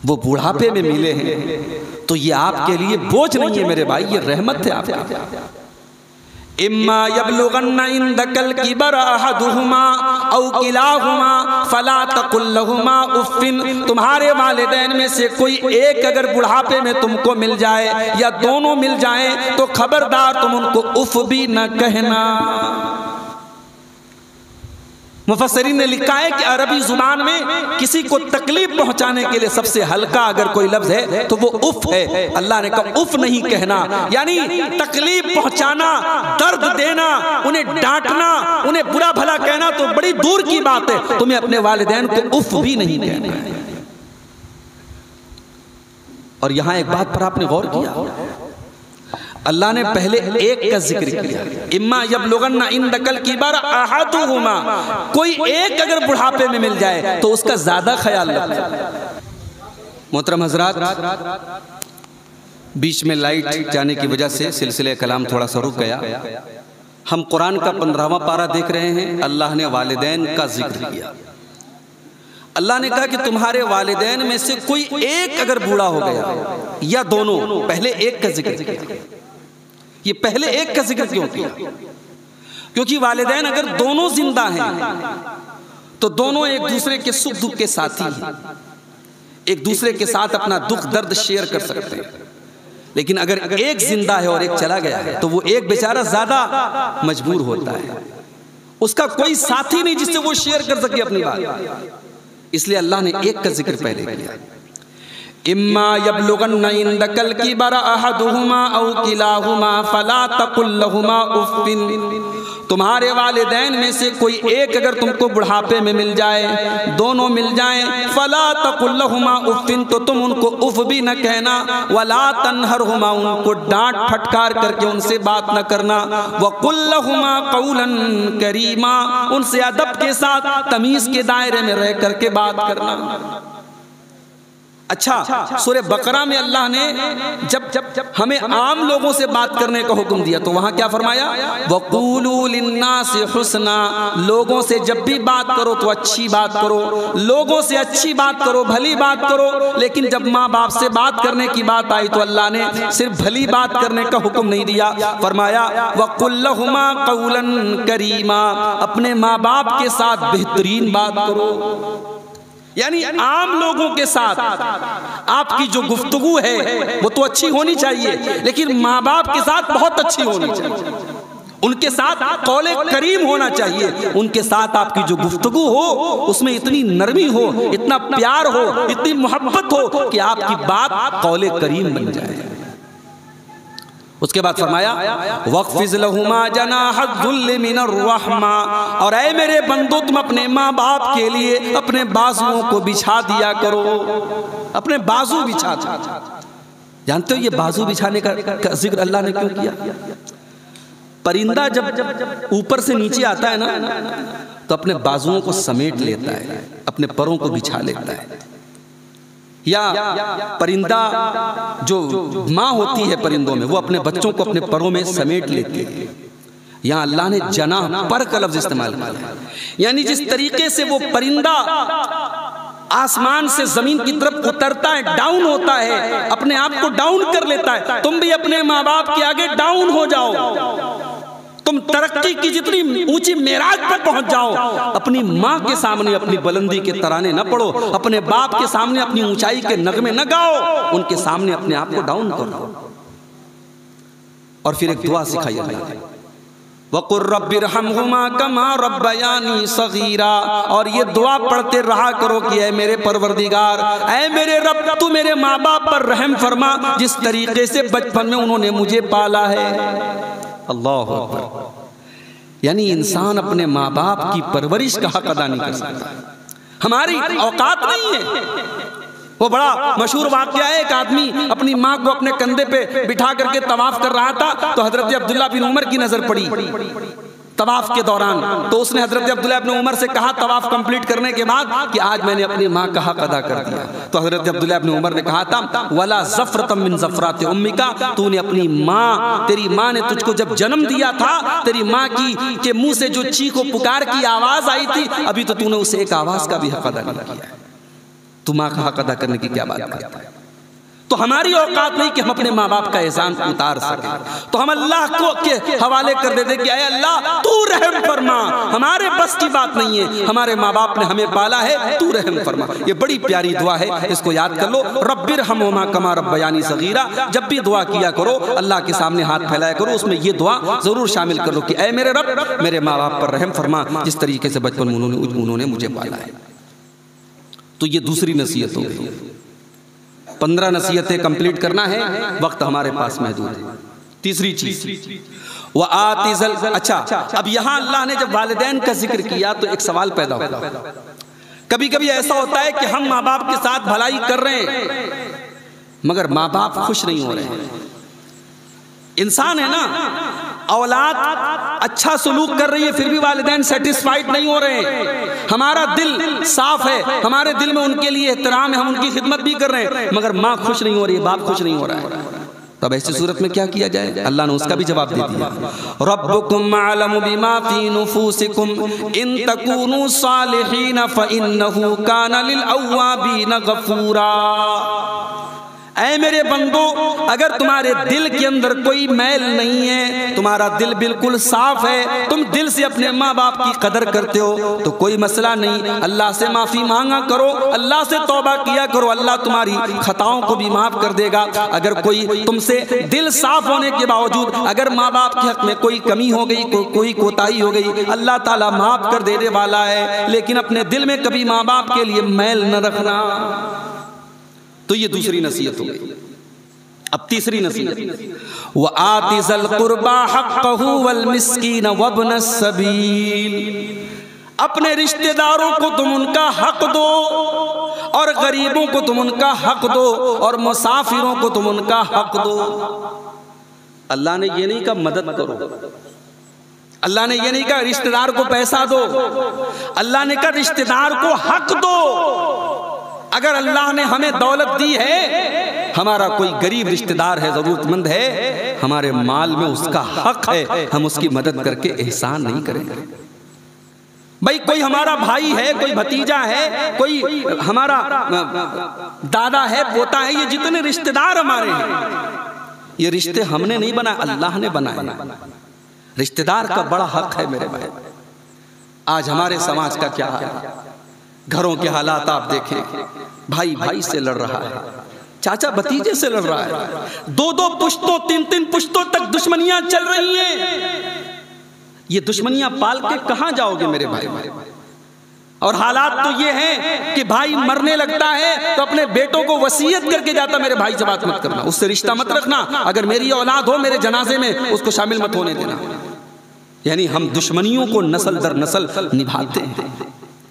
S1: वो बुढ़ापे में मिले हैं तो ये आपके लिए बोझ नहीं है मेरे भाई, ये रहमत है आपके। इम्मा यबलुगन्ना इंदकल किबर अहदुहुमा औ किलाहुमा फला तकुल लहुमा उफ्फिन, तुम्हारे वालिदैन में से कोई एक अगर बुढ़ापे में तुमको मिल जाए या दोनों मिल जाएं तो खबरदार तुम उनको उफ भी न कहना। मुफस्सिरीन ने लिखा है कि अरबी जुबान में किसी को तकलीफ पहुंचाने के लिए सबसे हल्का अगर कोई लफ्ज है तो वो उफ है। अल्लाह ने कहा उफ नहीं कहना, यानी तकलीफ पहुंचाना, दर्द देना, उन्हें डांटना, उन्हें बुरा भला कहना तो बड़ी दूर की बात है, तुम्हें अपने वालिदैन को उफ भी नहीं कहना है। और यहां एक बात पर आपने गौर किया, अल्लाह ने पहले एक का जिक्र किया, इम्मा यबलुगन्ना इंदकल किबर अहदुहुमा, कोई एक अगर बुढ़ापे में मिल जाए तो उसका ज्यादा ख्याल रखें। मोहतरम हजरात, बीच में लाइट जाने की वजह से सिलसिले कलाम थोड़ा सा रुक गया। हम कुरान का 15वां पारा देख रहे हैं, अल्लाह ने वालिदैन का जिक्र किया। अल्लाह ने कहा कि तुम्हारे वालिदैन में से कोई एक अगर बूढ़ा हो गया या दोनों, पहले एक का जिक्र किया। ये पहले एक का जिक्र क्यों किया? क्योंकि वालिदैन अगर दोनों जिंदा हैं तो दोनों एक दूसरे के सुख दुख के साथी हैं, एक दूसरे के साथ अपना दुख दर्द शेयर कर सकते हैं। लेकिन अगर एक जिंदा है और एक चला गया है तो वो एक बेचारा ज्यादा मजबूर होता है, उसका कोई साथी नहीं जिससे वो शेयर कर सके अपनी बात। इसलिए अल्लाह ने एक का जिक्र पहले किया। इम्मा यबलुगन्ना इंदकल किबर अहदुहुमा औ किलाहुमा फला तकुल लहुमा उफ्फिन, तुम्हारे वालिदैन में से कोई एक अगर तुमको बुढ़ापे में मिल जाए, दोनों मिल जाएं, फला तकुल लहुमा उफ्फिन, तो तुम उनको उफ भी न कहना, वला तनहरहुमा, उनको डांट फटकार करके उनसे बात न करना, वकुल लहुमा कौलन करीमा, उनसे अदब के साथ तमीज के दायरे में रह करके बात करना। अच्छा, सूरह बकरा में अल्लाह ने जब हमें आम लोगों से बात करने का हुक्म दिया तो वहां क्या फरमाया? वक़ूलू लिन्नासि हुस्ना, लोगों से जब भी बात करो तो अच्छी बात करो, लोगों से अच्छी बात करो, भली बात करो। लेकिन जब माँ बाप से बात करने की बात आई तो अल्लाह ने सिर्फ भली बात करने का हुक्म नहीं दिया, फरमाया वक़ुल लहुमा क़ौलन करीमा, अपने माँ बाप के साथ बेहतरीन बात करो। यानी आम लोगों के साथ आपकी जो गुफ्तगू है वो तो अच्छी होनी चाहिए, लेकिन माँ बाप के साथ बहुत अच्छी होनी चाहिए, उनके साथ कौले करीम होना चाहिए। उनके साथ आपकी जो गुफ्तगू हो उसमें इतनी नरमी हो, इतना प्यार हो, इतनी मोहब्बत हो कि आपकी बात कौले करीम बन जाए। उसके बाद फरमाया वक़्फ़िज़ लहुमा जनाहज़्ज़ुल्लि मिनर रहमा, और ऐ मेरे बंदो तुम अपने माँ बाप के लिए अपने बाजुओं को बिछा दिया करो, अपने बाजू बिछा दो। जानते हो ये बाजू बिछाने का जिक्र अल्लाह ने क्यों किया? परिंदा जब ऊपर से नीचे आता है ना तो अपने बाजुओं को समेट लेता है, अपने परों को बिछा लेता है। या परिंदा जो माँ होती है परिंदों में, वो अपने बच्चों को अपने परों में समेट लेती है। यहाँ अल्लाह ने जनाह पर का लफ्ज इस्तेमाल किया, यानी जिस तरीके से वो परिंदा आसमान से जमीन की तरफ उतरता है, डाउन होता है, अपने आप को डाउन कर लेता है, तुम भी अपने माँ बाप के आगे डाउन हो जाओ। तुम तरक्की की जितनी ऊंची मेराज पर पहुंच जाओ, अपनी माँ के सामने अपनी बुलंदी के तराने न पढ़ो, अपने बाप के सामने अपनी ऊंचाई के नगमे न गाओ, उनके सामने अपने आप को डाउन करो। और फिर एक दुआ सिखाई अल्लाह, वक़ुर रब्बिरहमहुमा कमा रब्बयानी सगीरा, और ये दुआ पढ़ते रहा करो कि ऐ मेरे परवरदिगार, ऐ मेरे रब, तू मेरे माँ बाप पर रहम फरमा जिस तरीके से बचपन में उन्होंने मुझे पाला है। अल्लाह अकबर। यानी इंसान अपने माँ बाप की परवरिश का हक अदा नहीं कर सकता, हमारी औकात नहीं है। वो बड़ा मशहूर वाक़या है, एक आदमी अपनी माँ को अपने कंधे पे बिठा करके तवाफ कर रहा था, तो हजरत अब्दुल्ला बिन उमर की नजर पड़ी तवाफ के दौरान। तो उसने हजरत अब्दुल्ला बिन उमर से कहा तवाफ कंप्लीट करने के बाद कि आज मैंने अपनी माँ का हक अदा कर दिया। तो हजरत अब्दुल्ला बिन उमर ने कहा था, वला ज़फ़रतम मिन ज़फ़राति उम्मिका, तूने अपनी माँ, तेरी माँ ने तुझको जब जन्म दिया था, तेरी माँ की के मुंह से जो चीखो पुकार की आवाज आई थी, अभी तो तूने उसे एक आवाज का भी हक अदा नहीं किया। तू माँ का हक अदा करने की क्या बात करता है? तो हमारी औकात नहीं कि हम अपने माँ बाप का एहसान उतार सके, तो हम अल्लाह को के हवाले कर देते कि अरे अल्लाह तू रहम फरमा, हमारे बस की बात नहीं है, हमारे माँ बाप ने हमें पाला है, तू रहम फरमा। ये बड़ी प्यारी दुआ है, इसको याद कर लो, रब्बिरहमहुमा कमा रब्बयानी सगीरा। जब भी दुआ किया करो अल्लाह के सामने हाथ फैलाया करो, उसमें ये दुआ जरूर शामिल कर लो कि ऐ मेरे रब, मेरे माँ बाप पर रहम फरमा जिस तरीके से बचपन में उन्होंने मुझे पाला है। तो ये दूसरी नसीहत हो गई। 15 नसीहतें कंप्लीट करना है, वक्त हमारे पास महदूद है। तीसरी चीज वह आतिज़ल। अच्छा, अब यहां अल्लाह ने जब वालिदैन का जिक्र किया तो एक सवाल पैदा होगा। कभी कभी ऐसा होता है कि हम माँ बाप के साथ भलाई कर रहे हैं मगर माँ बाप खुश नहीं हो रहे हैं। इंसान है ना, औलाद अच्छा सलूक कर रही है फिर भी वालिदैन सेटिस्फाइड नहीं हो रहे हैं। हमारा दिल साफ है, हमारे दिल में उनके लिए एहतराम है, हम उनकी खिदमत भी कर रहे हैं, मगर माँ खुश नहीं हो रही है, बाप खुश नहीं हो रहा है। तब ऐसी सूरत में क्या किया जाए? अल्लाह ने उसका भी जवाब दे दिया, रब्बुकुम अअलमु बिमा फी नुफूसिकुम इन तकूनु सालिहीन फइन्नहु काना लिल अव्वाबीन गफूरा। ऐ मेरे बंदो, अगर तुम्हारे दिल के अंदर कोई मैल नहीं है, तुम्हारा दिल बिल्कुल साफ है, तुम दिल से अपने माँ बाप की कदर करते हो तो कोई मसला नहीं, अल्लाह से माफी मांगा करो, अल्लाह से तौबा किया करो, अल्लाह तुम्हारी खताओं को भी माफ कर देगा। अगर कोई तुमसे दिल साफ होने के बावजूद अगर माँ बाप के हक में कोई कमी हो गई, कोई कोताही हो गई, अल्लाह ताला माफ कर देने वाला है, लेकिन अपने दिल में कभी माँ बाप के लिए मैल न रखना। तो ये दूसरी नसीहत हो गई। अब तीसरी नसीहत, व आतिज़ल कुर्बा हक़्क़हु वल मिस्कीन वब्न सबील। अपने रिश्तेदारों को तुम उनका हक दो और गरीबों को तुम उनका हक दो और मुसाफिरों को तुम उनका हक दो। अल्लाह ने ये नहीं कहा मदद करो, अल्लाह ने ये नहीं कहा रिश्तेदार को पैसा दो, अल्लाह ने कहा रिश्तेदार को हक दो। अगर अल्लाह ने हमें दौलत दी है, हमारा कोई गरीब रिश्तेदार है, जरूरतमंद है, हमारे माल में उसका हक है, हम उसकी मदद करके एहसान नहीं करेंगे। भाई कोई हमारा भाई है, कोई भतीजा है, कोई हमारा दादा है, पोता है, ये जितने रिश्तेदार हमारे हैं, ये रिश्ते हमने नहीं बनाए, अल्लाह ने बनाए। रिश्तेदार का बड़ा हक है मेरे भाई। आज हमारे समाज का क्या है, घरों के हालात आप देखें, भाई भाई से लड़ रहा है, चाचा भतीजे से लड़ रहा है, 2-2 पुश्तों 3-3 पुश्तों तक दुश्मनियां चल रही हैं। ये दुश्मनियां पाल के कहां जाओगे मेरे भाई? और हालात तो ये हैं कि भाई मरने लगता है तो अपने बेटों को वसीयत करके जाता, मेरे भाई से बात मत करना, उससे रिश्ता मत रखना, अगर मेरी औलाद हो मेरे जनाजे में उसको शामिल मत होने देना। यानी हम दुश्मनियों को नस्ल दर नस्ल निभाते हैं।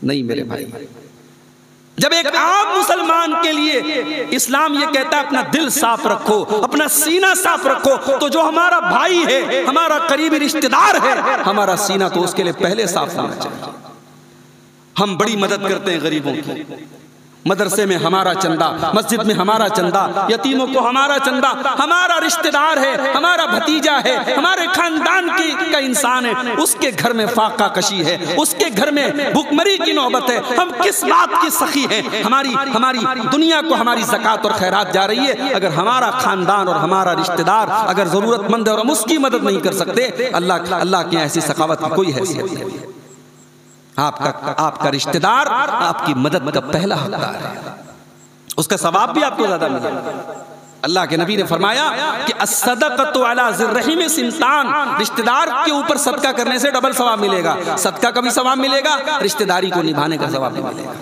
S1: नहीं मेरे भाई, जब एक आम मुसलमान के लिए इस्लाम ये कहता है अपना दिल साफ रखो, अपना सीना साफ रखो, तो जो हमारा भाई है, हमारा करीबी रिश्तेदार है, हमारा सीना तो उसके लिए पहले साफ होना चाहिए। हम बड़ी मदद करते हैं गरीबों की, मदरसे में हमारा चंदा, मस्जिद में हमारा चंदा, यतीमों को हमारा चंदा, हमारा रिश्तेदार है, हमारा भतीजा है, हमारे खानदान का इंसान है, उसके घर में फाका कशी है, उसके घर में भुखमरी की नौबत है, हम किस बात की सखी हैं? हमारी दुनिया को हमारी ज़कात और खैरात जा रही है। अगर हमारा खानदान और हमारा रिश्तेदार अगर ज़रूरतमंद है और हम उसकी मदद नहीं कर सकते, अल्लाह की ऐसी सखावत की कोई हैसियत नहीं है। आपका रिश्तेदार आपकी मदद का पहला हकदार है, उसका सवाब भी आपको ज्यादा मिलेगा। अल्लाह के नबी ने फरमाया कि अस्सदक़तु अला ज़िर्रहिम सिंतान, रिश्तेदार के ऊपर सदका करने से डबल सवाब मिलेगा। सदका का भी सवाब मिलेगा, रिश्तेदारी को निभाने का सवाब भी मिलेगा।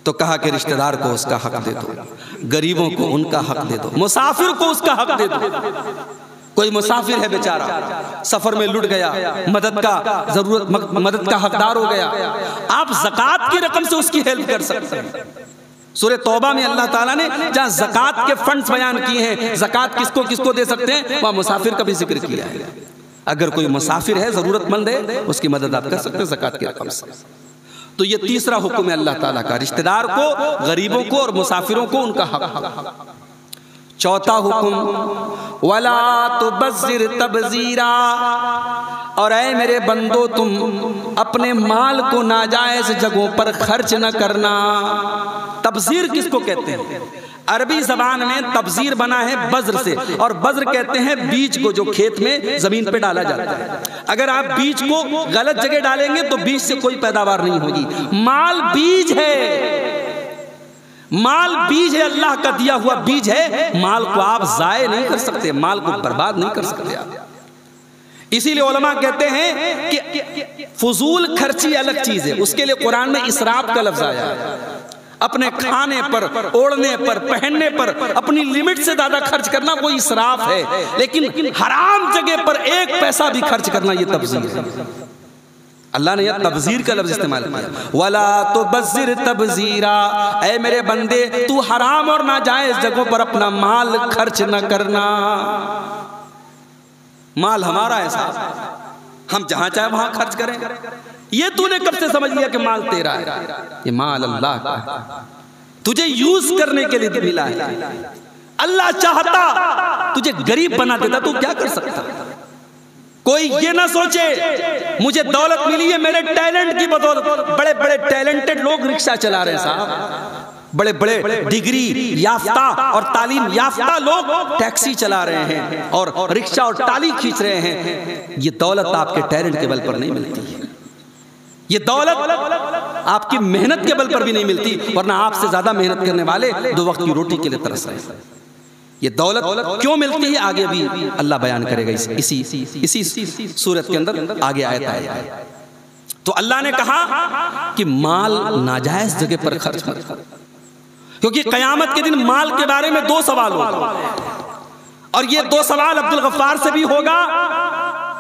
S1: तो कहा कि रिश्तेदार को उसका हक दे दो, गरीबों को उनका हक दे दो, मुसाफिर को उसका हक दे दो। कोई मुसाफिर है बेचारा, सफर में लुट गया, मदद का हकदार हो गया, आप ज़कात की रकम से उसकी हेल्प कर सकते हैं। सूरह तौबा में अल्लाह ताला ने जहाँ ज़कात के फंड्स बयान किए हैं, ज़कात किसको किसको दे सकते हैं, वहाँ मुसाफिर का भी जिक्र किया है। अगर कोई मुसाफिर है, ज़रूरतमंद है, उसकी मदद आप कर सकते हैं ज़कात की रकम से। तो ये तीसरा हुक्म है अल्लाह ताला का, रिश्तेदार को, गरीबों को और मुसाफिरों को उनका हक। चौथा हुक्म वला तुबज़िर तबज़ीरा, और ऐ मेरे बंदो तुम अपने माल को नाजायज जगहों पर खर्च न करना। तबज़ीर किसको कहते हैं? अरबी जबान में तबज़ीर बना है बज्र से, और बज्र कहते हैं बीज को जो खेत में जमीन पे डाला जाता है। अगर आप बीज को गलत जगह डालेंगे तो बीज से कोई पैदावार नहीं होगी। माल बीज है, माल बीज है, अल्लाह का दिया हुआ बीज है। माल को आप जाये नहीं कर सकते, माल को बर्बाद नहीं कर सकते आप। इसीलिए उलमा कहते हैं कि फजूल खर्ची अलग चीज है, उसके लिए कुरान में इसराफ का लफ्ज आया है। अपने खाने पर, ओढ़ने पर, पहनने पर अपनी लिमिट से ज्यादा खर्च करना वो इसराफ है, लेकिन हराम जगह पर एक पैसा भी खर्च करना ये तबज़ीर है। अल्लाह ने यह तबज़ीर का लफ्ज़ इस्तेमाल किया, वला तुबज़िर तबज़ीरा, ऐ मेरे बंदे तू हराम और नाजायज जगहों पर अपना माल खर्च न करना। माल हमारा है साहब, हम जहां चाहे वहां खर्च करें। ये तूने कब से समझ लिया कि माल तेरा है? ये माल अल्लाह का है, तुझे यूज करने के लिए मिला है। अल्लाह चाहता तुझे गरीब बना देता, तू क्या कर सकता? कोई ये ना सोचे मुझे दौलत मिली है मेरे टैलेंट की बदौलत। बड़े बड़े टैलेंटेड लोग रिक्शा चला रहे हैं साहब, बड़े बड़े डिग्री याफ्ता और तालीम याफ्ता लोग टैक्सी चला रहे हैं और रिक्शा और टाली खींच रहे हैं। ये दौलत आपके टैलेंट के बल पर नहीं मिलती है, ये दौलत आपकी मेहनत के बल पर भी नहीं मिलती, वरना आपसे ज्यादा मेहनत करने वाले दो वक्त की रोटी के लिए तरस रहे हैं। ये दौलत क्यों मिलती है आगे भी अल्लाह बयान करेगा इसी सूरत के अंदर, आगे आयत आएगा। तो अल्लाह ने कहा कि माल नाजायज जगह पर खर्च मत कर, क्योंकि कयामत के दिन माल के बारे में दो सवाल होगा, और ये दो सवाल अब्दुल गफ्फार से भी होगा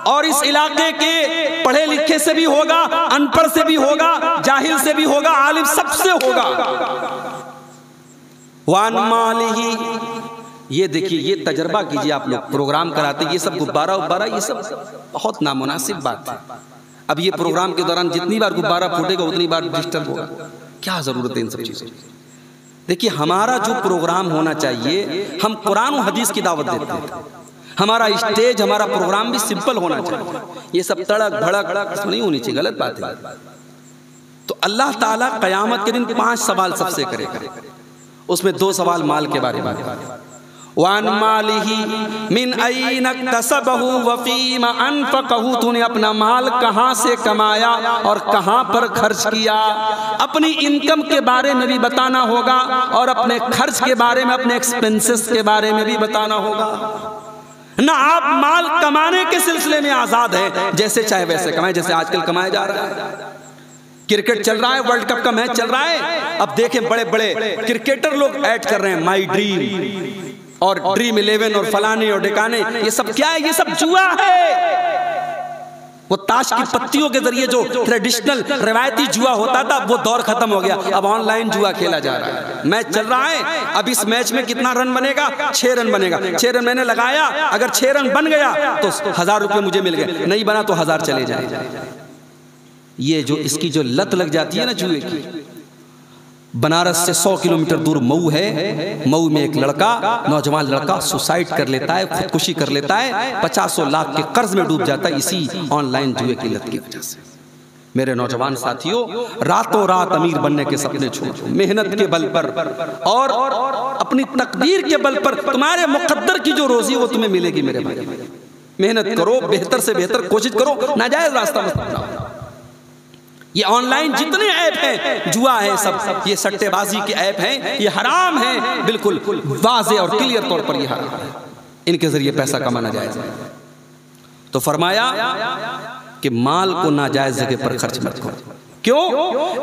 S1: और इस इलाके के पढ़े लिखे से भी होगा, अनपढ़ से भी होगा, जाहिल से भी होगा, आलिम सबसे होगा। वान मालिही, ये देखिए, ये तजर्बा कीजिए आप लोग, प्रोग्राम कराते ये सब गुब्बारा उब्बारा, ये सब बहुत नामुनासिब बात है। अब ये प्रोग्राम के दौरान जितनी बार गुब्बारा फूटेगा उतनी बार डिस्टर्ब होगा, क्या जरूरत है इन सब चीजों की? देखिए, हमारा जो प्रोग्राम होना चाहिए, हम कुरान और हदीस की दावत देते हैं। हमारा स्टेज, हमारा प्रोग्राम भी सिंपल होना चाहिए, ये सब तड़क भड़क नहीं होनी चाहिए, गलत बात है। तो अल्लाह ताला कयामत के दिन 5 सवाल सबसे करेगा, उसमें 2 सवाल माल के बारे में। वान मालिही मिन अय्न इक्तसबहु व फीमा अनफक़हु, तूने अपना माल कहाँ से कमाया और कहाँ पर खर्च किया। अपनी इनकम के बारे में भी बताना होगा और अपने खर्च के बारे में, अपने एक्सपेंसेस के बारे में भी बताना होगा। ना आप माल कमाने के सिलसिले में आजाद है, जैसे चाहे वैसे कमाए, जैसे आजकल कमाया जा रहा है। क्रिकेट चल रहा है, वर्ल्ड कप का मैच चल रहा है, अब देखें बड़े बड़े क्रिकेटर लोग ऐड कर रहे हैं, माई ड्रीम और ड्रीम 11 और फलाने और ढिकाने, ये सब क्या है? ये सब जुआ है। वो ताश की पत्तियों के जरिए जो ट्रेडिशनल रिवायती जुआ होता था वो दौर खत्म हो गया। अब ऑनलाइन जुआ खेला जा रहा है। मैच चल रहा है, अब इस मैच में कितना रन बनेगा? 6 रन बनेगा। 6 रन मैंने लगाया, अगर 6 रन बन गया तो 1000 रुपये मुझे मिल गए, नहीं बना तो 1000 चले जाए। ये जो इसकी जो लत लग जाती है ना जुए की। बनारस से 100 किलोमीटर दूर मऊ है। मऊ में एक लड़का, नौजवान लड़का सुसाइड कर लेता है, खुदकुशी कर लेता है, 50 लाख के कर्ज में डूब जाता है इसी ऑनलाइन जुए की लत की वजह से। मेरे नौजवान साथियों, रातों रात अमीर बनने के सपने छोड़ो, मेहनत के बल पर और अपनी तकदीर के बल पर तुम्हारे मुकद्दर की जो रोजी वो तुम्हें मिलेगी। मेरे भाई, मेहनत करो, बेहतर से बेहतर कोशिश करो, नाजायज रास्ता मत अपनाओ। ये ऑनलाइन जितने ऐप हैं, जुआ है सब, ये सट्टेबाजी के ऐप हैं, ये हराम है, बिल्कुल वाज़ेह और क्लियर तौर पर ये हराम है। इनके जरिए पैसा कमाना जायज है। तो फरमाया कि माल को नाजायज जगह पर खर्च मत करो। क्यों?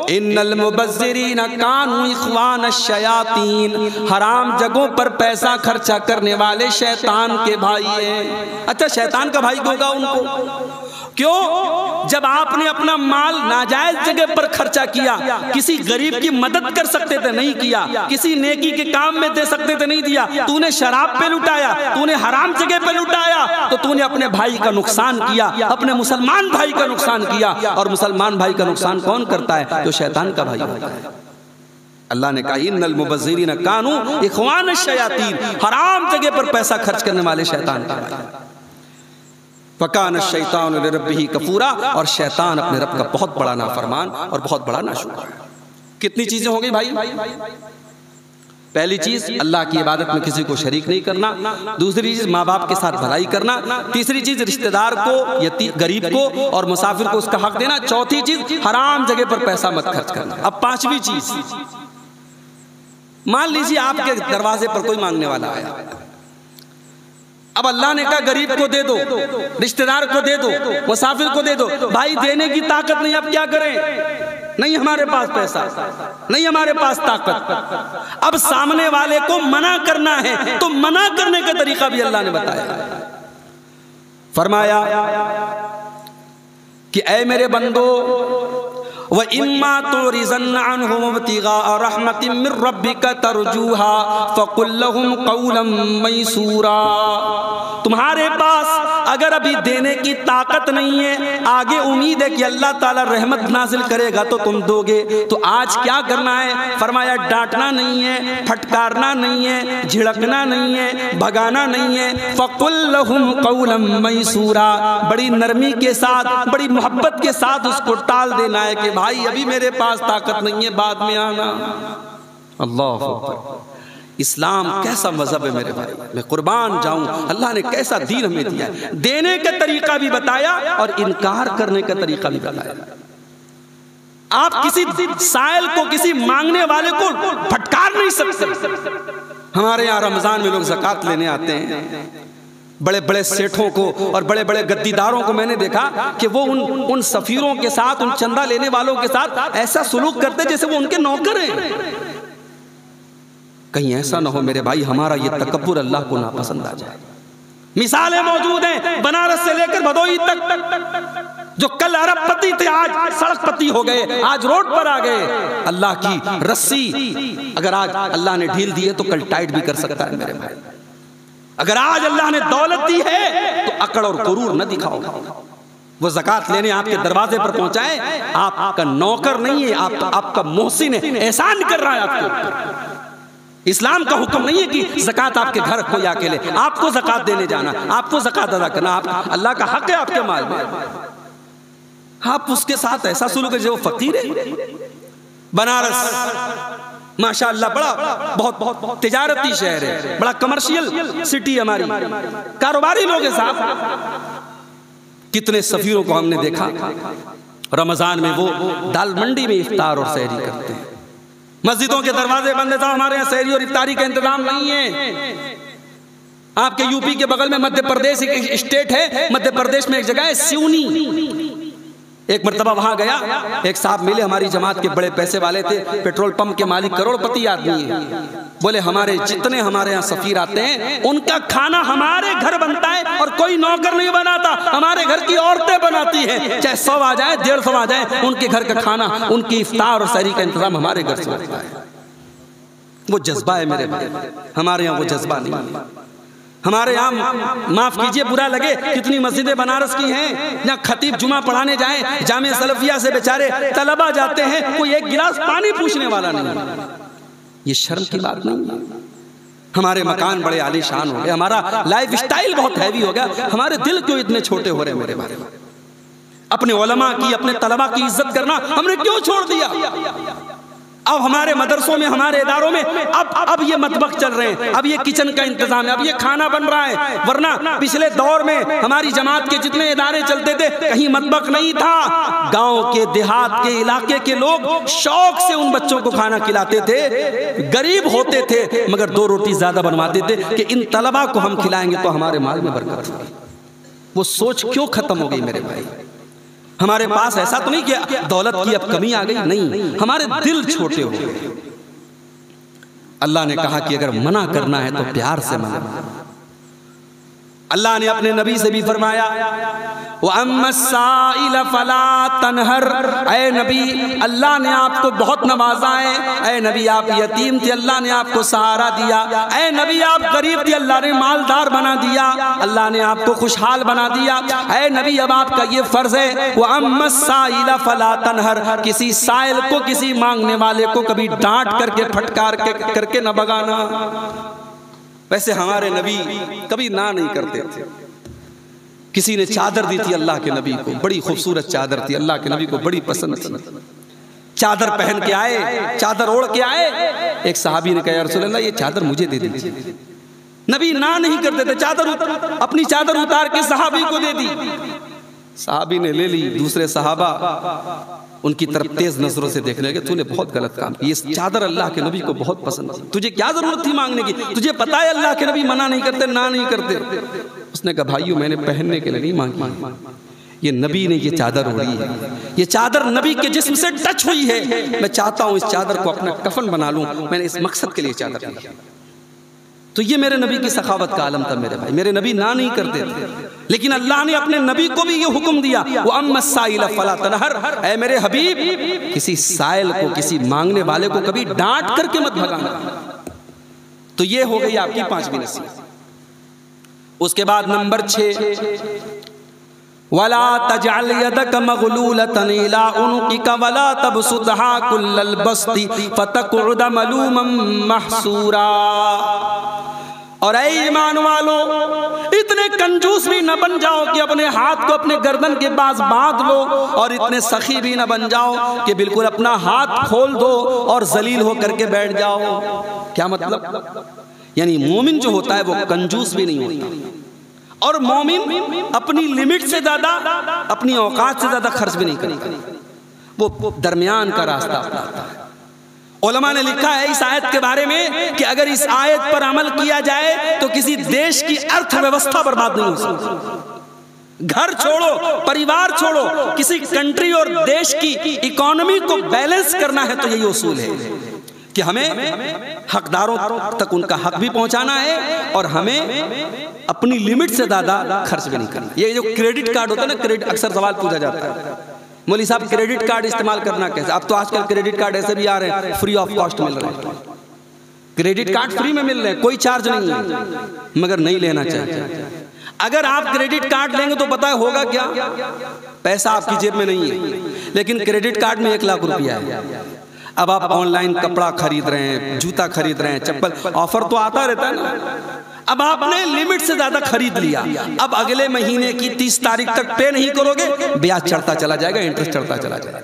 S1: इन्नल मुबज़्ज़िरीन कानू इख्वान अश-शयातीन, हराम जगहों पर पैसा खर्चा करने वाले शैतान के भाई हैं। अच्छा, शैतान का भाई होगा उनको? क्यों? जब आपने अपना माल नाजायज जगह पर खर्चा किया, किसी गरीब की मदद कर सकते थे नहीं किया, किसी नेकी के काम में दे सकते थे नहीं दिया, तूने शराब पे लुटाया, तूने हराम जगह पे लुटाया, तो तूने अपने भाई का नुकसान किया, अपने मुसलमान भाई का नुकसान किया। और मुसलमान भाई का नुकसान कौन करता है? जो शैतान का भाई होता है। अल्लाह ने कहा इन्नल मुबज़्ज़िरीन कानू इख्वान अश-शयातीन, हराम जगह पर पैसा खर्च करने वाले शैतान का भाई। फ़कान अश-शैतानु लिरब्बिही कफूरा, और शैतान अपने रब का बहुत बड़ा नाफरमान और बहुत बड़ा नाशुक्र है। कितनी चीजें हो गई भाई? पहली चीज अल्लाह की इबादत में किसी को शरीक नहीं करना, दूसरी चीज माँ बाप के साथ भलाई करना, तीसरी चीज रिश्तेदार को, गरीब को और मुसाफिर को उसका हक देना, चौथी चीज हराम जगह पर पैसा मत खर्च करना। अब पांचवी चीज, मान लीजिए आपके दरवाजे पर कोई मांगने वाला आया, अब अल्लाह ने कहा गरीब को दे दो, रिश्तेदार को दे दो, मुसाफिर को दे दो। भाई देने की ताकत नहीं, अब क्या करें? नहीं हमारे पास पैसा, नहीं हमारे पास ताकत। अब सामने वाले को मना करना है, तो मना करने का तरीका भी अल्लाह ने बताया। फरमाया कि ऐ मेरे बंदो, व इम्मा तुरिज़न अन्हुम इब्तिगाअ रहमतिन मिर रब्बिका तरजूहा फकुल लहुम क़ौलन मैसूरा। तुम्हारे पास अगर अभी देने की ताकत नहीं है, आगे उम्मीद है कि अल्लाह ताला रहमत नाजिल करेगा तो तुम दोगे, तो आज क्या करना है? फरमाया डांटना नहीं है, फटकारना नहीं है, झिड़कना नहीं है, भगाना नहीं है। फकुल लहुम क़ौलन मैसूरा, बड़ी नरमी के साथ, बड़ी मोहब्बत के साथ उसको टाल देना है कि भाई अभी मेरे पास ताकत नहीं है, बाद में आना। अल्लाह अकबर। इस्लाम कैसा मजहब है मेरे भाई, मैं कुर्बान जाऊं, अल्लाह ने कैसा दीन हमें दिया है। देने का तरीका भी बताया और इनकार करने का तरीका भी बताया। आप किसी साइल को, किसी मांगने वाले को फटकार नहीं सकते। हमारे यहाँ रमजान में लोग ज़कात लेने आते हैं, बड़े बड़े सेठों को और बड़े बड़े गद्दीदारों को मैंने देखा कि वो उन सफीरों के साथ, उन चंदा लेने वालों के साथ ऐसा सुलूक करते जैसे वो उनके नौकर हैं। कहीं ऐसा ना हो मेरे भाई हमारा ये तकब्बुर अल्लाह को नापसंद आ जाए। मिसालें मौजूद हैं बनारस से लेकर भदोही तक, जो कल अरबपति थे आज सड़कपति हो गए, आज रोड पर आ गए। अल्लाह की रस्सी अगर आज अल्लाह ने ढील दी है तो कल टाइट भी कर सकता है मेरे भाई। अगर आज अल्लाह ने दौलत दी है तो अकड़ और गुरूर न दिखाओ। वो ज़कात लेने आपके दरवाजे पर पहुंचाए, आपका नौकर नहीं है, आपका मोहसिन है, एहसान कर रहा है आपको। इस्लाम का हुक्म नहीं है कि ज़कात आपके घर कोई आके ले, आपको ज़कात देने जाना, आपको ज़कात अदा करना, आप अल्लाह का हक है आपके माल में। आप उसके साथ ऐसा सुलूक है जो फकीर है। बनारस माशाअल्लाह बड़ा बहुत तिजारती शहर है, बड़ा कमर्शियल सिटी हमारी, कारोबारी लोग हैं साहब। कितने सफीरों को हमने देखा रमजान में वो दाल मंडी में इफ्तार और सहरी करते हैं। मस्जिदों के दरवाजे बंद था, हमारे यहाँ सहरी और इफ्तारी का इंतजाम नहीं है। आपके यूपी के बगल में मध्य प्रदेश एक स्टेट है, मध्य प्रदेश में एक जगह है सिवनी। एक मर्तबा वहां गया, एक साहब मिले, हमारी जमात के बड़े पैसे वाले थे, पेट्रोल पंप के मालिक, करोड़पति आदमी है। बोले हमारे जितने हमारे यहाँ सफीर आते हैं उनका खाना हमारे घर बनता है और कोई नौकर नहीं बनाता, हमारे घर की औरतें बनाती हैं। चाहे 100 आ जाए 150 आ जाए, उनके घर का खाना, उनकी इफ्तार और सहरी का इंतजाम हमारे घर से होता है। वो जज्बा है मेरे भाई, हमारे यहाँ वो जज्बा नहीं है। हमारे यहाँ माफ कीजिए बुरा लगे, कितनी मस्जिदें बनारस की हैं जहाँ खतीब जुमा पढ़ाने जाए, जामे सलफिया से बेचारे तलबा जाते हैं, कोई एक गिलास पानी पूछने वाला नहीं है। ये शर्म की बात नहीं है। हमारे मकान बड़े आलीशान हो गए, हमारा लाइफ स्टाइल बहुत हैवी हो गया, हमारे दिल क्यों इतने छोटे हो रहे मेरे भाई? अपने उलमा की, अपने तलबा की इज्जत करना हमने क्यों छोड़ दिया? अब हमारे मदरसों में, हमारे इदारों में अब ये मतबख चल रहे हैं, अब ये किचन का इंतजाम है, अब ये खाना बन रहा है। वरना पिछले दौर में हमारी जमात के जितने इदारे चलते थे कहीं मतबख नहीं था। गांव के, देहात के, इलाके के लोग शौक से उन बच्चों को खाना खिलाते थे। गरीब होते थे मगर 2 रोटी ज्यादा बनवाते थे कि इन तलबा को हम खिलाएंगे तो हमारे माल में बरकत होगी। वो सोच क्यों खत्म हो गई मेरे भाई? हमारे पास ऐसा तो नहीं कि दौलत की अब कमी आ गई, नहीं, हमारे दिल छोटे हो गए। अल्लाह ने कहा कि अगर मना करना है तो प्यार से मना। अल्लाह ने अपने नबी से भी फरमाया वअम्मस्साइल फला तनहर, ऐ नबी अल्लाह ने आपको बहुत नवाजा है। ऐ नबी आप यतीम थे, अल्लाह ने आपको सहारा दिया। ऐ नबी आप गरीब थे, अल्लाह ने मालदार बना दिया, अल्लाह ने आपको खुशहाल बना दिया। ऐ नबी अब आपका ये फर्ज है वअम्मस्साइल फला तनहर, किसी साइल को, किसी मांगने वाले को कभी डांट करके, फटकार करके न भगाना। वैसे हमारे नबी कभी ना नहीं करते थे। किसी ने चादर दी थी अल्लाह के नबी को, बड़ी खूबसूरत चादर थी, अल्लाह के नबी को बड़ी पसंद थी। चादर पहन के आए, चादर ओढ़ के आए। एक सहाबी ने कहा या रसूल अल्लाह ये चादर मुझे दे दीजिए। नबी ना नहीं करते थे, चादर अपनी चादर उतार के सहाबी को दे दी। सहाबी ने ले ली। दूसरे सहाबा उनकी तरफ तेज नजरों से देखने लगे, तूने बहुत गलत काम किया, ये चादर अल्लाह के नबी को बहुत पसंद थी, तुझे क्या जरूरत थी मांगने की? तुझे पता है अल्लाह के नबी मना नहीं करते, ना नहीं करते। उसने कहा भाइयों मैंने पहनने के लिए नहीं मांगी, ये नबी ने ये चादर ओढ़ी है, ये चादर नबी के जिस्म से टच हुई है, मैं चाहता हूं इस चादर को अपना कफन बना लूं, मैंने इस मकसद के लिए चादर ली। तो ये मेरे नबी की सखावत का आलम था मेरे भाई। मेरे नबी ना नहीं करते थे, लेकिन अल्लाह ने अपने नबी को भी ये हुक्म दिया वो अम्मस्साइल फला तनहर, ऐ मेरे हबीब किसी साइल को, किसी मांगने वाले को कभी डांट करके मत भगाना। तो ये हो गई आपकी 5वीं नसीहत। उसके बाद नंबर 6 वला तजअल यदक मगलूलतन इला उनक़िका वला तबसुतहा कुल्लल बस्ती फतक़उद मलूमम महसूरा। और ऐ ईमान वालों इतने कंजूस भी न बन जाओ कि अपने हाथ को अपने गर्दन के पास बांध लो, और इतने सखी भी न बन जाओ कि बिल्कुल अपना हाथ खोल दो और जलील हो करके बैठ जाओ। क्या मतलब? यानी मोमिन जो होता है वो कंजूस भी नहीं होता, और मोमिन अपनी लिमिट से ज्यादा, अपनी औकात से ज्यादा खर्च भी नहीं करेगा, वो दरमियान का रास्ता अपनाता है। उलमा ने लिखा है इस आयत के बारे में कि अगर इस आयत पर अमल किया जाए तो किसी देश की अर्थव्यवस्था बर्बाद नहीं हो सकती। घर छोड़ो, परिवार छोड़ो, किसी कंट्री और देश की इकोनॉमी को बैलेंस करना है तो यही उसूल है कि हमें हकदारों तक उनका हक भी पहुंचाना है और हमें अपनी लिमिट से ज्यादा खर्च भी नहीं करना। ये जो क्रेडिट कार्ड होता है ना, क्रेडिट अक्सर सवाल पूछा जाता है मौलवी साहब क्रेडिट कार्ड इस्तेमाल करना कैसे? अब तो आजकल क्रेडिट कार्ड ऐसे भी आ रहे हैं फ्री ऑफ कॉस्ट मिल रहे हैं, क्रेडिट कार्ड फ्री में मिल रहे हैं, कोई चार्ज नहीं है, मगर नहीं लेना चाहिए। अगर आप क्रेडिट कार्ड लेंगे तो पता है होगा क्या? पैसा आपकी जेब में नहीं है, लेकिन क्रेडिट कार्ड में 1 लाख रुपया है। अब आप ऑनलाइन कपड़ा खरीद रहे हैं, जूता खरीद रहे हैं, चप्पल, ऑफर तो आता रहता है ना। अब आपने लिमिट से ज्यादा खरीद लिया, अब अगले महीने की 30 तारीख तक पे नहीं करोगे, ब्याज चढ़ता चला जाएगा, इंटरेस्ट चढ़ता चला जाएगा।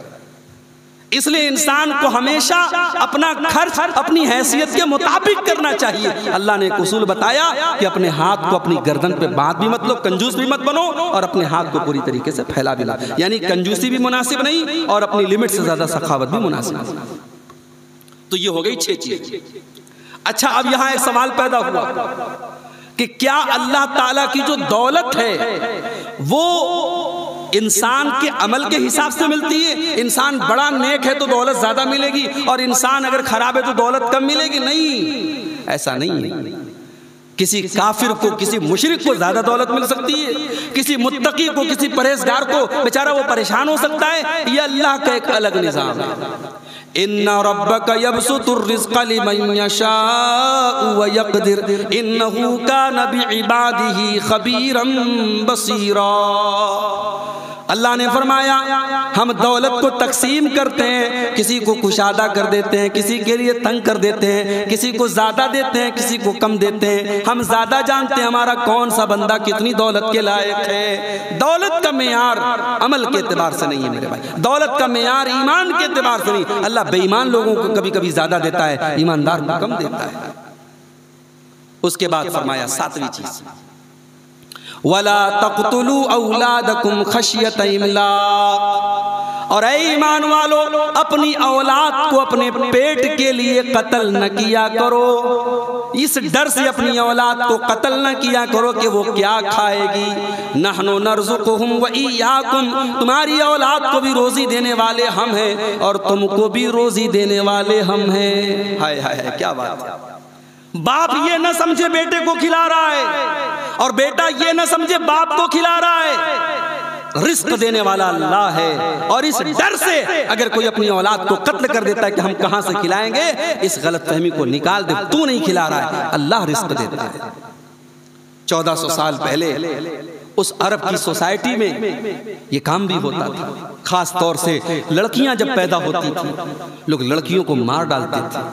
S1: इसलिए इंसान को हमेशा अपना खर्च अपनी हैसियत के मुताबिक करना चाहिए। अल्लाह ने एक उसूल बताया कि अपने हाथ को अपनी गर्दन पे बांध भी मत लो, कंजूस भी मत बनो, और अपने हाथ को पूरी तरीके से फैला भी ला। यानी कंजूसी भी मुनासिब नहीं और अपनी लिमिट से ज्यादा सखावत भी मुनासिब नहीं। तो ये हो गई 6 चीज। अच्छा, अब यहां एक सवाल पैदा हुआ कि क्या अल्लाह ताला की जो दौलत है वो इंसान के अमल के हिसाब से मिलती है? इंसान बड़ा नेक है तो दौलत ज्यादा मिलेगी, और इंसान अगर खराब है तो दौलत कम मिलेगी? नहीं, ऐसा नहीं है। किसी काफिर को, किसी मुशरिक को ज्यादा दौलत मिल सकती है, किसी मुत्तकी को, किसी परहेजगार को बेचारा वो परेशान हो सकता है। ये अल्लाह का एक अलग निजाम है। इन्ना रब्बका यबसुतुर रिज़्क़ लिमन यशाअ व यक़दिर इन्नहु काना बिइबादिही खबीरन बसीरा। अल्लाह ने फरमाया हम दौलत को तकसीम करते हैं, किसी को कुशादा कर देते हैं, किसी के लिए तंग कर देते हैं, किसी को ज़्यादा देते हैं, किसी को कम देते हैं। हम ज़्यादा जानते हैं हमारा कौन सा बंदा कितनी दौलत के लायक है। दौलत का मेयार अमल के एतबार से नहीं है मेरे भाई, दौलत का मेयार ईमान के एतबार से नहीं। अल्लाह बेईमान लोगों को कभी कभी ज़्यादा देता है, ईमानदार को कम देता है। उसके बाद फरमाया सातवीं चीज़, वला तक़्तुलू औलादकुम खशियत इमलाक। और ऐ ईमान वालो, अपनी औलाद को अपने पेट के लिए कत्ल न किया करो। इस डर से अपनी औलाद को कत्ल न किया करो कि वो क्या खाएगी। नहनु नर्ज़ुकुहुम व इय्याकुम, तुम्हारी औलाद को भी रोजी देने वाले हम हैं और तुमको भी रोजी देने वाले हम हैं। हाय हाय, क्या बात है। बाप ये न समझे बेटे को खिला रहा है और बेटा ये न समझे बाप को खिला रहा है। रिस्क देने वाला अल्लाह है और इस डर से अगर कोई अपनी औलाद को कत्ल कर देता है कि हम कहां से खिलाएंगे, इस गलतफहमी को निकाल दे। तू नहीं खिला रहा है, अल्लाह रिस्क देता है। 1400 साल पहले उस अरब की सोसाइटी में ये काम भी होता था। खास तौर से लड़कियां जब पैदा होती थी, लोग लड़कियों को मार डालते थे,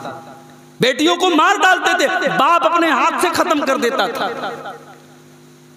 S1: बेटियों को मार डालते थे, बाप अपने हाथ से खत्म कर देता था।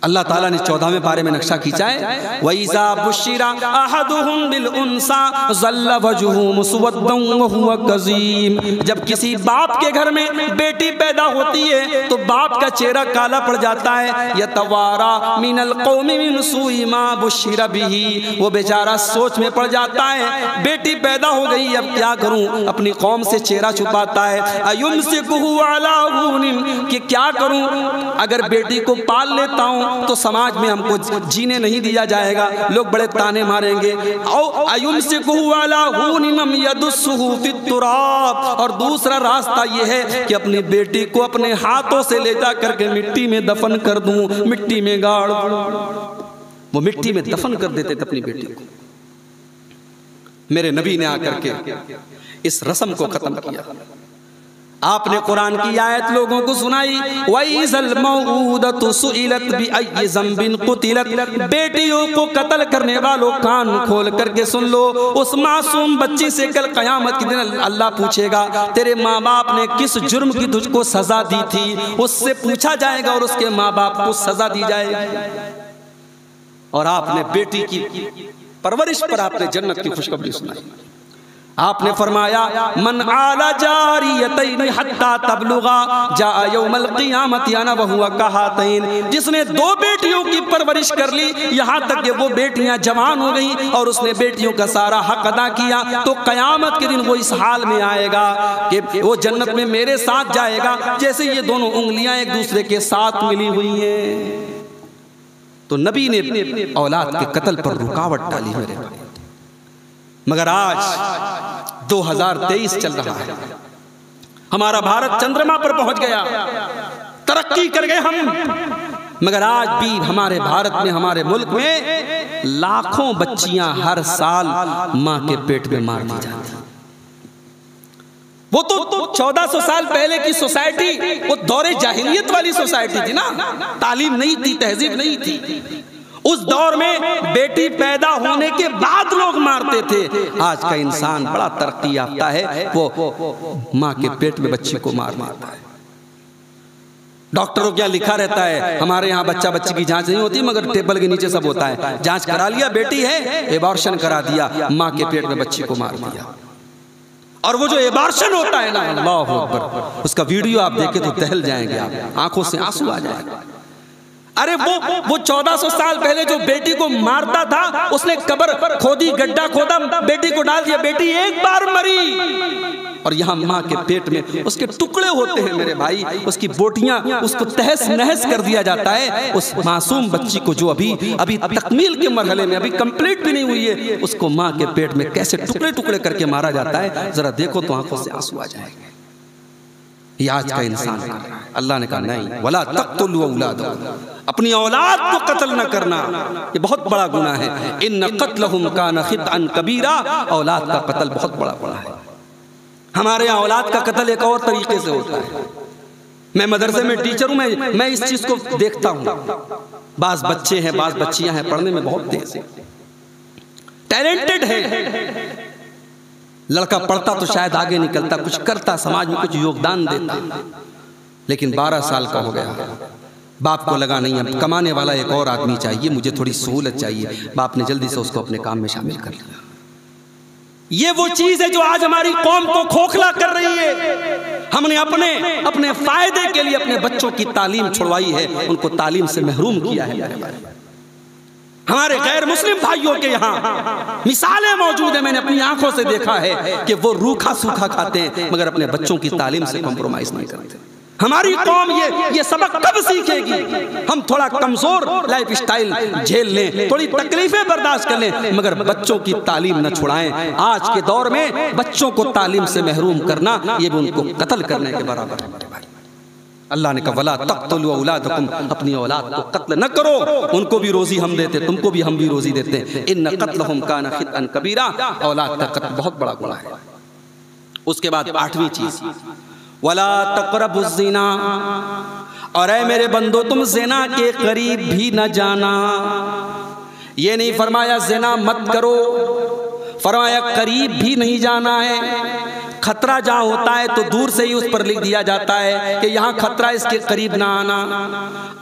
S1: अल्लाह ताला ने 14वें पारे में नक्शा खींचा है, वइज़ा बुश्शिरा अहदुहुम बिल उन्सा ज़ल्ल वजहुहु मुस्वद्दन व हुवा कज़ीम। जब किसी बाप के घर में बेटी पैदा होती है तो बाप का चेहरा काला पड़ जाता है। यतवारा मिनल कौमि मिन सूइ मा बुश्शिरा बिही, वो बेचारा सोच में पड़ जाता है बेटी पैदा हो गई, अब क्या करूं, अपनी कौम से चेहरा छुपाता है। अयुमसिकुहु अला हुनिन, कि क्या करूं, अगर बेटी को पाल लेता हूं तो समाज में हमको जीने नहीं दिया जाएगा, लोग बड़े ताने मारेंगे। और दूसरा रास्ता यह है कि अपनी बेटी को अपने हाथों से ले जा करके मिट्टी में दफन कर दूं, मिट्टी में गाड़ दूं। वो मिट्टी में दफन कर देते थे अपनी बेटी को। मेरे नबी ने आकर के इस रस्म को खत्म किया। आपने कुरान की आयत लोगों को सुनाई, वइज़ल मौऊदतु सुइलत बिअय्यि ज़ंबिन कुतिलत। बेटियों को कत्ल करने वालों, कान खोल करके सुन लो, उस मासूम बच्ची से कल क़यामत के दिन अल्लाह पूछेगा तेरे माँ बाप ने किस जुर्म की तुझको सजा दी थी। उससे पूछा जाएगा और उसके माँ बाप को सजा दी जाएगी। और आपने बेटी की परवरिश पर आपने जन्नत की खुशखबरी सुनाई। आपने फरमाया मन आला जारियतैन हत्ता तबलुगा जा यौमल क़ियामति अना व हुवा कहातैन। जिसने 2 बेटियों की परवरिश कर ली, यहाँ तक कि वो बेटियां जवान हो गई और उसने बेटियों का सारा हक अदा किया, तो क़यामत के दिन वो इस हाल में आएगा कि वो जन्नत में मेरे साथ जाएगा जैसे ये दोनों उंगलियां एक दूसरे के साथ मिली हुई हैं। तो नबी ने औलाद के कत्ल पर रुकावट डाली मेरे भाई। मगर आज 2023 चल रहा है, हमारा भारत चंद्रमा पर पहुंच गया, तरक्की कर गए हम। मगर आज भी हमारे भारत में, हमारे मुल्क में लाखों बच्चियां हर साल मां के पेट में मार दी जाती। वो तो 1400 साल पहले की सोसाइटी, वो दौरे जाहिलियत वाली सोसाइटी थी ना, तालीम नहीं थी, तहजीब नहीं थी। उस दौर में बेटी पैदा होने के बाद लोग मारते थे। आज का इंसान बड़ा तरक्की याफ्ता है, वो माँ के पेट में बच्ची को मारता है। डॉक्टरों क्या लिखा रहता है, हमारे यहाँ बच्चा बच्ची की जांच नहीं होती, मगर टेबल के नीचे सब होता है। जांच करा लिया, बेटी है, एबॉर्शन करा दिया, माँ के पेट में बच्ची को मार दिया। और वो जो एबॉर्शन होता है ना, अल्लाह अकबर, उसका वीडियो आप देखे तो दहल जाएंगे, आप आंखों से आंसू आ जाएगा। अरे वो 1400 साल पहले जो बेटी को मारता था, उसने कब्र खोदी, गड्ढा खोदा, बेटी को डाल दिया, बेटी एक बार मरी। और यहाँ माँ के पेट में उसके टुकड़े होते हैं मेरे भाई, उसकी बोटियां, उसको तहस नहस कर दिया जाता है। उस मासूम बच्ची को जो अभी तकमील के मरहले में, अभी कंप्लीट भी नहीं हुई है, उसको माँ के पेट में कैसे टुकड़े टुकड़े करके मारा जाता है, जरा देखो तो आंखों से आंसू आ जाएंगे। ये आज का इंसान कर रहा है। अल्लाह ने कहा नहीं, वला तक़्तुलू औलादकुम, अपनी औलाद को कत्ल न करना, ये बहुत बड़ा गुनाह है। इन्न क़त्लहुम कान ख़ितअन कबीरा, औलाद का कत्ल बहुत बड़ा गुनाह है। हमारे यहाँ औलाद का कत्ल एक और तरीके से होता है। मैं मदरसे में टीचर हूँ, मैं इस चीज को देखता हूँ। बाज बच्चे हैं, बाज बच्चियां हैं, पढ़ने में बहुत तेज है, टैलेंटेड है। लड़का पढ़ता तो शायद आगे निकलता, कुछ करता, समाज में कुछ योगदान देता, लेकिन 12 साल का हो गया, बाप को लगा नहीं अब कमाने वाला एक और आदमी चाहिए, मुझे थोड़ी सहूलत चाहिए। बाप ने जल्दी से उसको अपने काम में शामिल कर लिया। ये वो चीज है जो आज हमारी कौम को खोखला कर रही है। हमने अपने फायदे के लिए अपने बच्चों की तालीम छुड़वाई है, उनको तालीम से महरूम किया है। मेरे भाई, हमारे गैर मुस्लिम भाइयों के यहाँ मिसालें मौजूद है, मैंने अपनी आंखों से देखा है कि वो रूखा सूखा खाते हैं मगर अपने बच्चों की तालीम से कॉम्प्रोमाइज नहीं करते। हमारी कौम ये सबक कब सीखेगी? हम थोड़ा कमजोर लाइफ स्टाइल झेल लें, थोड़ी तकलीफें बर्दाश्त कर लें, मगर बच्चों की तालीम न छुड़ाएं। आज के दौर में बच्चों को तालीम से महरूम करना ये भी उनको कत्ल करने के बराबर है। अल्लाह ने कहा वला तक़्तुलू औलादकुम, अपनी औलाद को कत्ल न करो, उनको भी रोजी हम देते, तुमको भी हम भी रोजी देते हैं। इन्न क़त्लहुम कान ख़ितअन कबीरा, औलाद का कत्ल बहुत बड़ा गुनाह है। उसके बाद 8वीं चीज, वला तक़रबुज़ ज़िना, और ऐ मेरे बंदो तुम ज़िना के करीब भी न जाना। ये नहीं फरमाया ज़िना मत करो, फरमाया करीब भी नहीं जाना है। खतरा जहाँ होता है तो दूर से ही उस पर लिख दिया जाता है कि यहाँ खतरा, इसके करीब ना आना।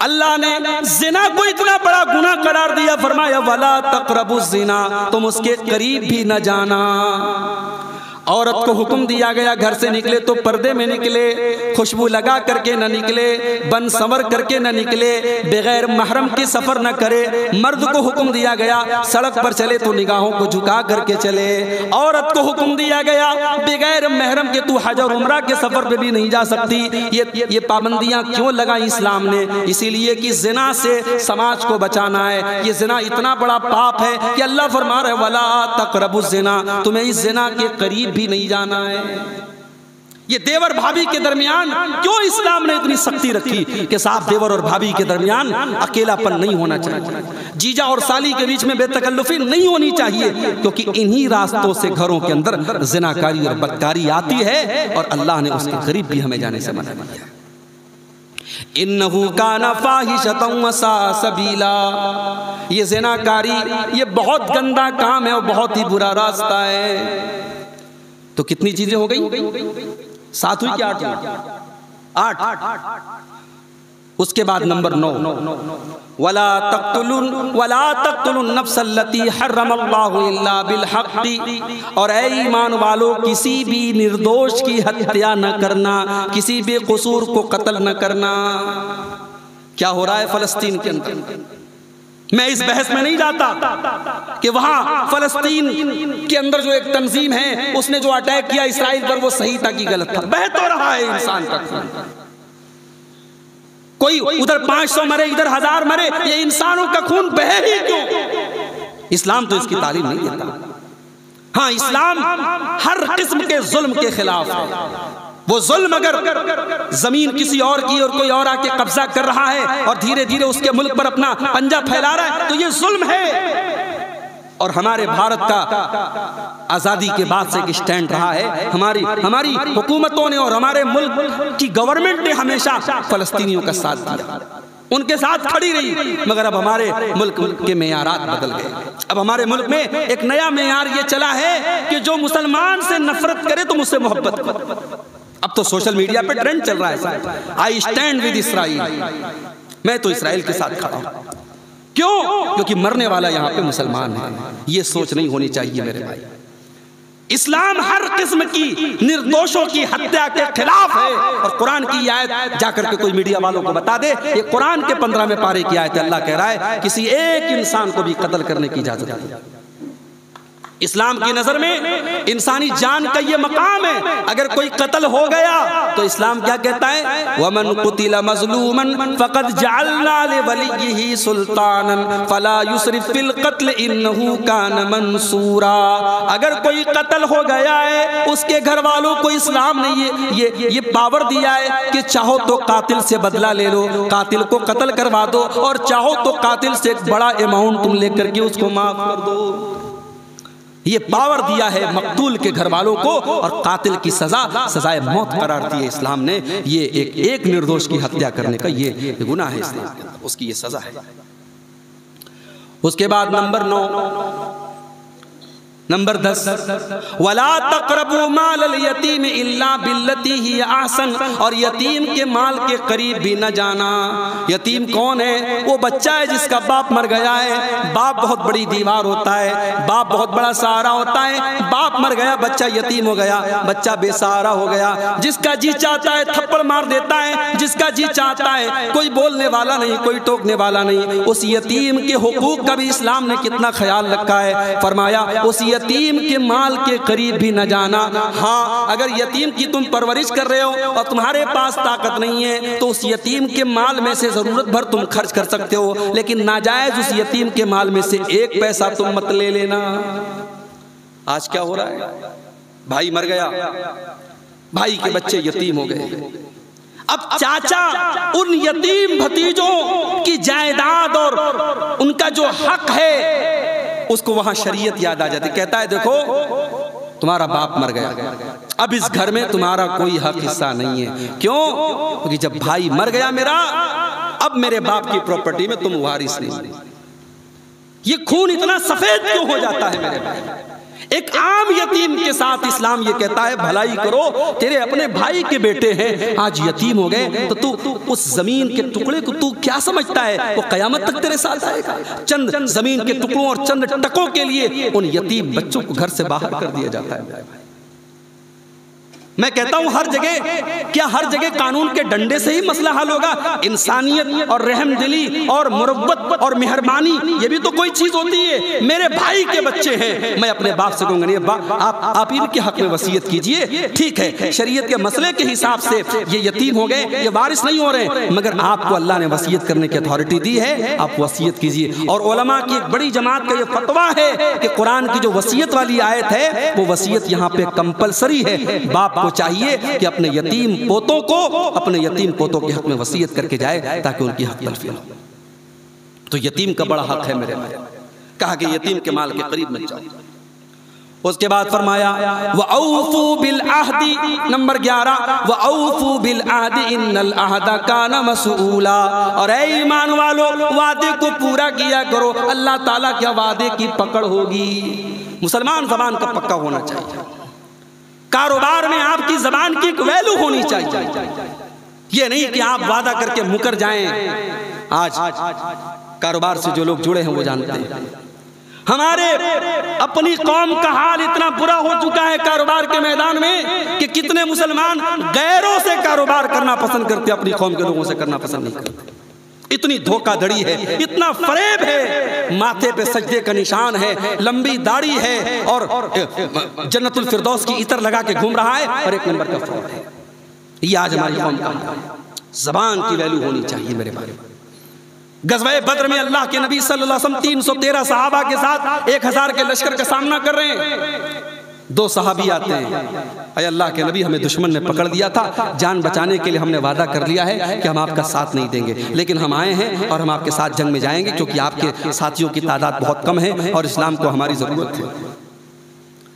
S1: अल्लाह ने ज़िना को इतना बड़ा गुनाह करार दिया, फरमाया वला तक़रबुज़ ज़िना, तुम उसके करीब भी न जाना। औरत को हुक्म दिया गया घर से निकले तो पर्दे में निकले, खुशबू लगा करके न निकले, बन संवर करके न निकले, बगैर महरम के सफर न करे। मर्द को हुक्म दिया गया सड़क पर चले तो निगाहों को झुका करके चले। औरत को हुक्म दिया गया बगैर महरम के तू हज और उम्रा के सफर पे भी नहीं जा सकती। ये पाबंदियां क्यों लगाई इस्लाम ने? इसीलिए कि ज़िना से समाज को बचाना है। ये ज़िना इतना बड़ा पाप है कि अल्लाह फरमा रहे वला तक़रबुज़ ज़िना, तुम्हें इस ज़िना के करीब भी नहीं जाना है। ये देवर भाभी के दरमियान क्यों इस्लाम ने इतनी सख्ती रखी कि साहब देवर और भाभी के दरमियान अकेलापन नहीं होना चाहिए, जीजा और साली के बीच में बेतकल्लुफी नहीं होनी चाहिए, क्योंकि इन्हीं रास्तों से घरों के अंदर ज़िनाकारी और बदकारी आती है और अल्लाह ने उसके करीब भी हमें जाने से मना किया। इन्नहु काना फाहिशतन व सा सबीला, ये ज़िनाकारी ये बहुत गंदा काम है और बहुत ही बुरा रास्ता है। तो कितनी चीजें हो गई? 7 हुई कि 8 हुई? 8। उसके बाद नंबर 9, वला तक़्तुलुन नफ्सल्लती हर्रमल्लाहु इल्ला बिल हक़्क़ि, और ऐ ईमान वालों किसी भी निर्दोष की हत्या न करना, किसी बेकसूर को कत्ल न करना। क्या हो रहा है फ़लस्तीन के अंदर? मैं इस बहस में नहीं जाता कि वहां फलस्तीन के अंदर जो एक तंजीम है उसने जो अटैक किया इसराइल पर वो सही था कि गलत था। बह तो रहा है इंसान का खून, कोई उधर 500 मरे इधर 1000 मरे, ये इंसानों का खून बहे ही क्यों? इस्लाम तो इसकी तालीम नहीं देता। हाँ, इस्लाम हर किस्म के जुल्म के खिलाफ है। वो जुल्म अगर जमीन किसी और की और कोई और आके कब्जा कर रहा है और धीरे धीरे उसके मुल्क पर अपना पंजा फैला रहा है तो ये जुल्म है। और हमारे भारत का आजादी के बाद से एक स्टैंड रहा है, हमारी हुकूमतों ने और हमारे मुल्क की गवर्नमेंट ने हमेशा फलस्तीनियों का साथ दिया, उनके साथ खड़ी रही। मगर अब हमारे मुल्क के मेयारात बदल गए। अब हमारे मुल्क में एक नया मेयार ये चला है कि जो मुसलमान से नफरत करे तो मुझसे मोहब्बत करे। अब तो सोशल मीडिया पे ट्रेंड चल रहा है, आई स्टैंड विद इसराइल, मैं तो इसराइल के साथ खड़ा हूं। क्यों? क्योंकि मरने वाला यहाँ पे मुसलमान है। ये सोच नहीं होनी चाहिए मेरे भाई। इस्लाम हर किस्म की निर्दोषों की हत्या के खिलाफ है। और कुरान की आयत जाकर के कोई मीडिया वालों को बता दे, ये कुरान के 15वें पारे की आयत है। अल्लाह कह रहा है किसी एक इंसान को भी कत्ल करने की इजाजत नहीं। इस्लाम की नजर में इंसानी जान का ये मकाम है। अगर कोई कत्ल हो गया तो इस्लाम क्या कहता है, वमन कुतिला मज़लूमन फ़क़द जअलना लिवलिय्यिही सुल्तानन फला युसरिफ फिल क़त्ल इन्नहु कान मंसूरा। अगर कोई कत्ल हो गया है, उसके घर वालों को इस्लाम ने ये पावर दिया है कि चाहो तो कातिल से बदला ले लो, कातिल को कत्ल करवा दो, और चाहो तो कातिल से एक बड़ा अमाउंट तुम लेकर के उसको माफ कर दो। ये पावर दिया है मकतूल के घर वालों को, और कातिल की सजाए मौत करार दी है इस्लाम ने। ये एक निर्दोष की हत्या करने का ये गुनाह है इस्लाम के अंदर, उसकी ये सजा है। उसके बाद नंबर 10, वला तक़रबू मालल यतीम इल्ला बिल्लती ही ahsan, और यतीम के माल के करीब भी न जाना। यतीम कौन है? वो बच्चा है जिसका बाप मर गया है। बाप बहुत बड़ी दीवार होता है, बाप बहुत बड़ा सहारा होता है। बाप मर गया, बच्चा यतीम हो गया, बच्चा बेसहारा हो गया। जिसका जी चाहता है थप्पड़ मार देता है, जिसका जी चाहता है, कोई बोलने वाला नहीं, कोई टोकने वाला नहीं। उस यतीम के हुकूक का भी इस्लाम ने कितना ख्याल रखा है। फरमाया उस यतीम के माल के करीब भी न जाना। हाँ, अगर यतीम की तुम परवरिश कर रहे हो और तुम्हारे पास ताकत नहीं है तो उस यतीम के माल में से जरूरत भर तुम खर्च कर सकते हो, लेकिन नाजायज उस यतीम के माल में से एक पैसा तुम मत ले लेना। आज क्या हो रहा है, भाई मर गया, भाई के बच्चे यतीम हो गए। अब चाचा उन यतीम भतीजों की जायदाद और उनका जो हक है उसको वहां शरीयत याद आ जाती, कहता है देखो तुम्हारा बाप मर गया, अब इस घर में तुम्हारा कोई हक हिस्सा नहीं है। क्यों? क्योंकि जब भाई मर गया मेरा, अब मेरे बाप की प्रॉपर्टी में तुम वारिस नहीं। ये खून इतना सफेद क्यों हो जाता है मेरे भाई? एक आम यतीम के साथ इस्लाम ये कहता है भलाई करो, तेरे अपने भाई के बेटे हैं, आज यतीम हो गए तो तू उस जमीन के टुकड़े को तू क्या समझता है? वो कयामत तक तेरे साथ आएगा। चंद जमीन के टुकड़ों और चंद टकों के लिए उन यतीम बच्चों को घर से बाहर कर दिया जाता है। मैं कहता हूं हर जगह, क्या हर जगह कानून के डंडे से ही मसला हल होगा? इंसानियत और रहमदिली और मुरब्बत और मेहरबानी ये भी तो कोई चीज होती है। मेरे भाई के बच्चे हैं, मैं अपने बाप से कहूंगा नहीं आप इनके हक में वसीयत कीजिए, ठीक है, शरीयत के मसले के हिसाब से ये यतीम हो गए, ये वारिस नहीं हो रहे, मगर आपको अल्लाह ने वसीयत करने की अथॉरिटी दी है, आप वसीयत कीजिए। और उलमा की एक बड़ी जमात का ये फतवा है कि कुरान की जो वसीयत वाली आयत है वो वसीयत यहाँ पे कंपलसरी है। बाप चाहिए कि अपने यतीम पोतों को अपने यतीम पोतों के हक में वसीयत करके जाए ताकि उनकी हक तलफी हो। तो यतीम का बड़ा हक है मेरे भाई, कहा कि यतीम के माल के करीब मत जाओ। उसके बाद फरमाया वऔफू बिल अहदी, नंबर 11, वऔफू बिल अहदी इन्नल अहदा काना मसऊला। और ऐ ईमान वालों, वादे को पूरा किया करो, अल्लाह ताला के वादे की पकड़ होगी। मुसलमान ज़बान का पक्का होना चाहिए, कारोबार में आपकी जबान की एक वैल्यू होनी चाहिए। ये नहीं कि आप वादा करके मुकर जाएं। आज कारोबार से जो लोग जुड़े हैं वो जानते हैं, हमारे अपनी कौम का हाल इतना बुरा हो चुका है कारोबार के मैदान में कि कितने मुसलमान गैरों से कारोबार करना पसंद करते, अपनी कौम के लोगों से करना पसंद नहीं करते। इतनी धोखाधड़ी है, इतना फरेब है, माथे पे सजदे का निशान है, लंबी दाढ़ी है और जन्नतुल फिरदौस की इतर लगा के घूम रहा है, और एक नंबर का फ्रॉड है। ये आज हमारी कौम का ज़बान की वैल्यू होनी चाहिए मेरे भाई। गज़वे बद्र में अल्लाह के नबी सल्लल्लाहु अलैहि वसल्लम 313 सहाबा के साथ 1000 के लश्कर का सामना कर रहे हैं। दो सहाबी आते हैं, अय अल्लाह के नबी हमें दुश्मन ने पकड़ लिया था, जान बचाने के लिए हमने वादा कर लिया है कि हम आपका साथ नहीं देंगे, लेकिन हम आए हैं और हम आपके साथ जंग में जाएंगे क्योंकि आपके साथियों की तादाद बहुत कम है और इस्लाम को हमारी ज़रूरत है।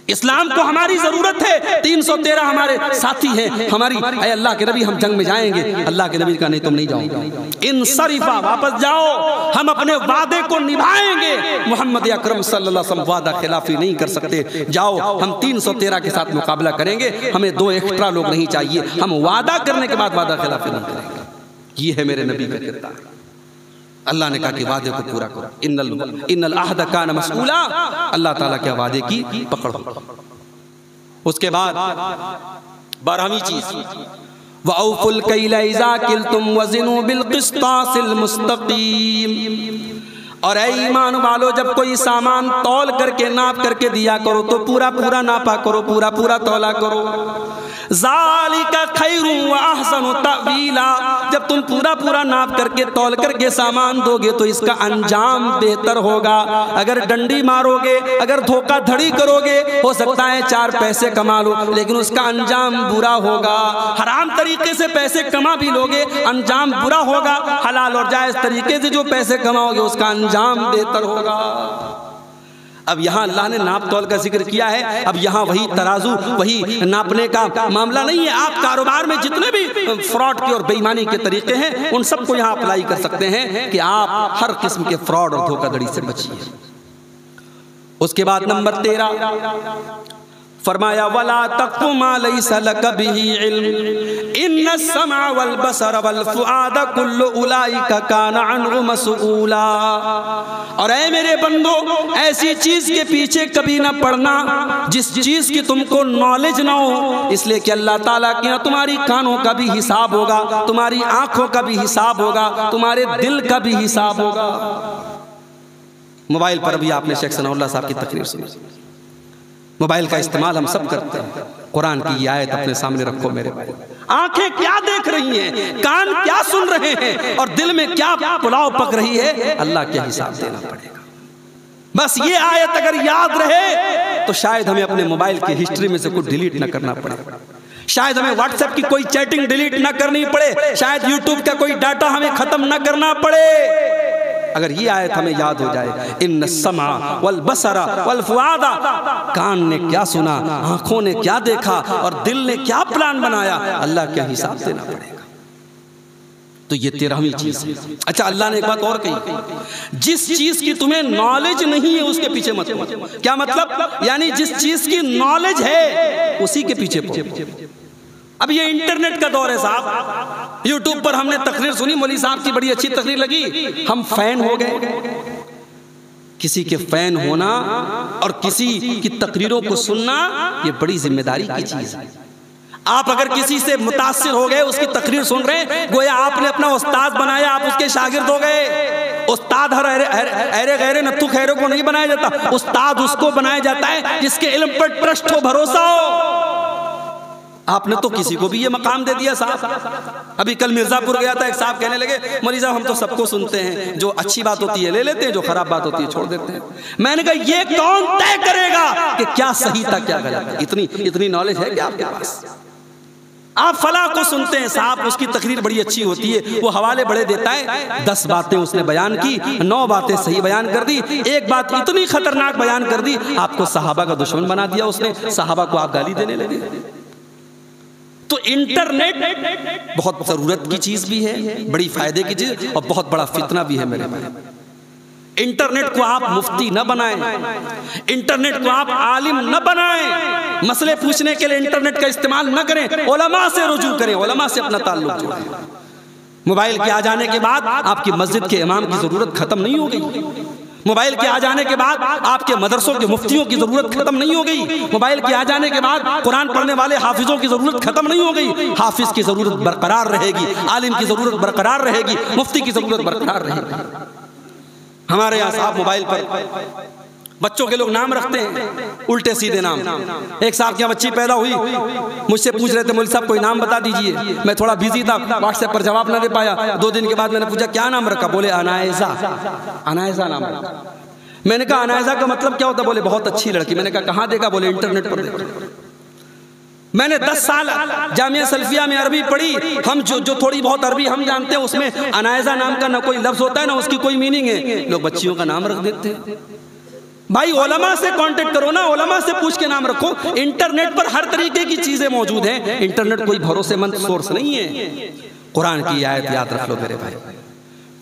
S1: इस्लाम को हमारी जरूरत है, 313 हमारे साथी हैं हमारी, अय अल्लाह के नबी हम जंग में जाएंगे। अल्लाह के नबी का नहीं तुम नहीं जाओगे, इन शरीफा वापस जाओ, हम अपने वादे को निभाएंगे। मोहम्मद अकरम सल्लल्लाहु अलैहि वसल्लम वादा खिलाफी नहीं कर सकते, जाओ हम 313 के साथ मुकाबला करेंगे, हमें 2 एक्स्ट्रा लोग नहीं चाहिए, हम वादा करने के बाद वादा खिलाफी नहीं करेंगे। ये है मेरे नबी का किरदार। अल्लाह ने कहा कि वादे को पूरा करो, इन्नल अहद कान मसऊला, अल्लाह ताला के वादे की पकड़ हो। उसके बाद 12वीं चीज वऔफुल कैला इज़ा किल्तुम वज़िनु बिल क़िस्तासिल मुस्तक़ीम। और ऐ ईमान वालो, जब कोई सामान तौल करके नाप करके दिया करो तो पूरा पूरा नापा करो, पूरा पूरा तौला करो। ज़ालिका खैरुन व अहसनु तअवीला, जब तुम पूरा पूरा नाप करके तौल करके सामान दोगे तो इसका अंजाम बेहतर होगा। अगर डंडी मारोगे, अगर धोखाधड़ी करोगे, हो सकता है 4 पैसे कमा लो, लेकिन उसका अंजाम बुरा होगा। हराम तरीके से पैसे कमा भी लोगे, अंजाम बुरा होगा। हलाल और जायज़ तरीके से जो पैसे कमाओगे उसका अंजाम बेहतर होगा। अब यहाँ अल्लाह ने नाप तौल का जिक्र किया है। अब यहाँ वही तराजू, वही नापने का मामला नहीं है। आप कारोबार में जितने भी फ्रॉड के और बेईमानी के तरीके हैं उन सबको यहाँ अप्लाई कर सकते हैं कि आप हर किस्म के फ्रॉड और धोखाधड़ी से बचिए। उसके बाद नंबर 13 फरमाया, वला तक़्फ़ु मा लैसा लक बिही इल्म इन्नस समा वल बसर वल फुआद कुल्लु उलाइका काना अन्हु मसऊला। और ऐ मेरे बंदो, ऐसी चीज के पीछे कभी ना पड़ना जिस चीज की तुमको नॉलेज ना हो, इसलिए कि अल्लाह ताला के यहाँ तुम्हारी कानों का भी हिसाब होगा, तुम्हारी आंखों का भी हिसाब होगा, तुम्हारे दिल का भी हिसाब होगा। मोबाइल पर अभी आपने शेख सनाउल्लाह साहब की तकरीर सुनी। मोबाइल का इस्तेमाल हम सब करते हैं। कुरान की आयत अपने सामने रखो मेरे भाई। आंखें क्या देख रही हैं, कान क्या सुन रहे हैं और दिल में क्या पुलाव पक रही है, अल्लाह के हिसाब देना पड़ेगा। बस ये आयत अगर याद रहे तो शायद हमें अपने मोबाइल की हिस्ट्री में से कुछ डिलीट ना करना पड़े, शायद हमें व्हाट्सएप की कोई चैटिंग डिलीट ना करनी पड़े, शायद यूट्यूब का कोई डाटा हमें खत्म ना करना पड़े। अगर ये आयत हमें याद हो जाए, इन्न समा वल बसरा वल फुआदा, कान ने क्या सुना, आंखों ने क्या देखा और दिल ने क्या प्लान बनाया, अल्लाह क्या हिसाब देना पड़ेगा। तो ये 13वीं चीज है। अच्छा, अल्लाह ने एक बात और कही, जिस चीज की तुम्हें नॉलेज नहीं है उसके पीछे मत पड़ो। क्या मतलब? यानी जिस चीज की नॉलेज है उसी के पीछे पड़ो। अब ये इंटरनेट का दौर है साहब। यूट्यूब पर हमने तकरीर सुनी, मौलवी साहब की बड़ी अच्छी तकरीर लगी, हम फैन हो गए। किसी के फैन होना और किसी की तकरीरों को सुनना ये बड़ी जिम्मेदारी की चीज है। आप अगर किसी से मुतासिर हो गए, उसकी तकरीर सुन रहे हैं, गोया आपने अपना उस्ताद बनाया, आप उसके शागिर्द हो गए। उस्ताद हर अरे गैरे नत्थु खैरों को नहीं बनाया जाता, उस्ताद उसको बनाया जाता है जिसके इल्म पर ट्रस्ट हो, भरोसा हो। आपने तो किसी को भी ये मकाम दे दिया साहब। अभी कल मिर्जापुर गया था, एक साहब कहने लगे, मौलवी साहब हम तो सबको सुनते हैं, जो अच्छी बात होती है ले लेते हैं, जो खराब बात होती है छोड़ देते हैं। मैंने कहा ये कौन तय करेगा कि क्या सही था क्या गलत? इतनी नॉलेज है क्या आपके पास? आप फला को सुनते हैं साहब, उसकी तकरीर बड़ी अच्छी होती है, वो हवाले बड़े देता है, 10 बातें उसने बयान की, 9 बातें सही बयान कर दी, एक बात इतनी खतरनाक बयान कर दी, आपको सहाबा का दुश्मन बना दिया उसने, सहाबा को आप गाली देने लगे। तो इंटरनेट बहुत जरूरत की चीज भी है, बड़ी फायदे की चीज, और बहुत बड़ा फितना भी है मेरे भाई। इंटरनेट को आप मुफ्ती न बनाएं, इंटरनेट को आप आलिम न बनाएं, मसले पूछने के लिए इंटरनेट का इस्तेमाल न करें, उलमा से रुजू करें, उलमा से अपना ताल्लुक जोड़ें। मोबाइल के आ जाने के बाद आपकी मस्जिद के इमाम की जरूरत खत्म नहीं हो गई। मोबाइल के आ जाने के बाद आपके मदरसों के मुफ्तियों की जरूरत खत्म नहीं हो गई। मोबाइल के आ जाने के बाद कुरान पढ़ने वाले हाफिजों की जरूरत खत्म नहीं हो गई। हाफिज की जरूरत बरकरार रहेगी, आलिम की जरूरत बरकरार रहेगी, मुफ्ती की जरूरत बरकरार रहेगी। हमारे यहाँ साहब मोबाइल पर बच्चों के लोग नाम रखते हैं, उल्टे सीधे नाम। एक साहब की बच्ची पैदा हुई, मुझसे पूछ रहे थे, मौलवी साहब कोई नाम बता दीजिए। मैं थोड़ा बिजी था, व्हाट्सएप पर जवाब ना दे पाया। 2 दिन के बाद मैंने पूछा क्या नाम रखा? बोले अनायजा। अनायजा नाम रखा। मैंने कहा अनायजा का मतलब क्या होता? बोले बहुत अच्छी लड़की। मैंने कहा कहाँ देखा? बोले इंटरनेट पर देखा। मैंने 10 साल जामिया सल्फिया में अरबी पढ़ी, हम जो थोड़ी बहुत अरबी हम जानते हैं उसमें अनायजा नाम का ना कोई लफ्ज होता है ना उसकी कोई मीनिंग है। लोग बच्चियों का नाम रख देते हैं। भाई उलमा से कांटेक्ट करो ना, उलमा से पूछ के नाम रखो। इंटरनेट पर हर तरीके की चीजें मौजूद हैं, इंटरनेट कोई भरोसेमंद सोर्स नहीं है। कुरान की आयत याद रख लो मेरे भाई,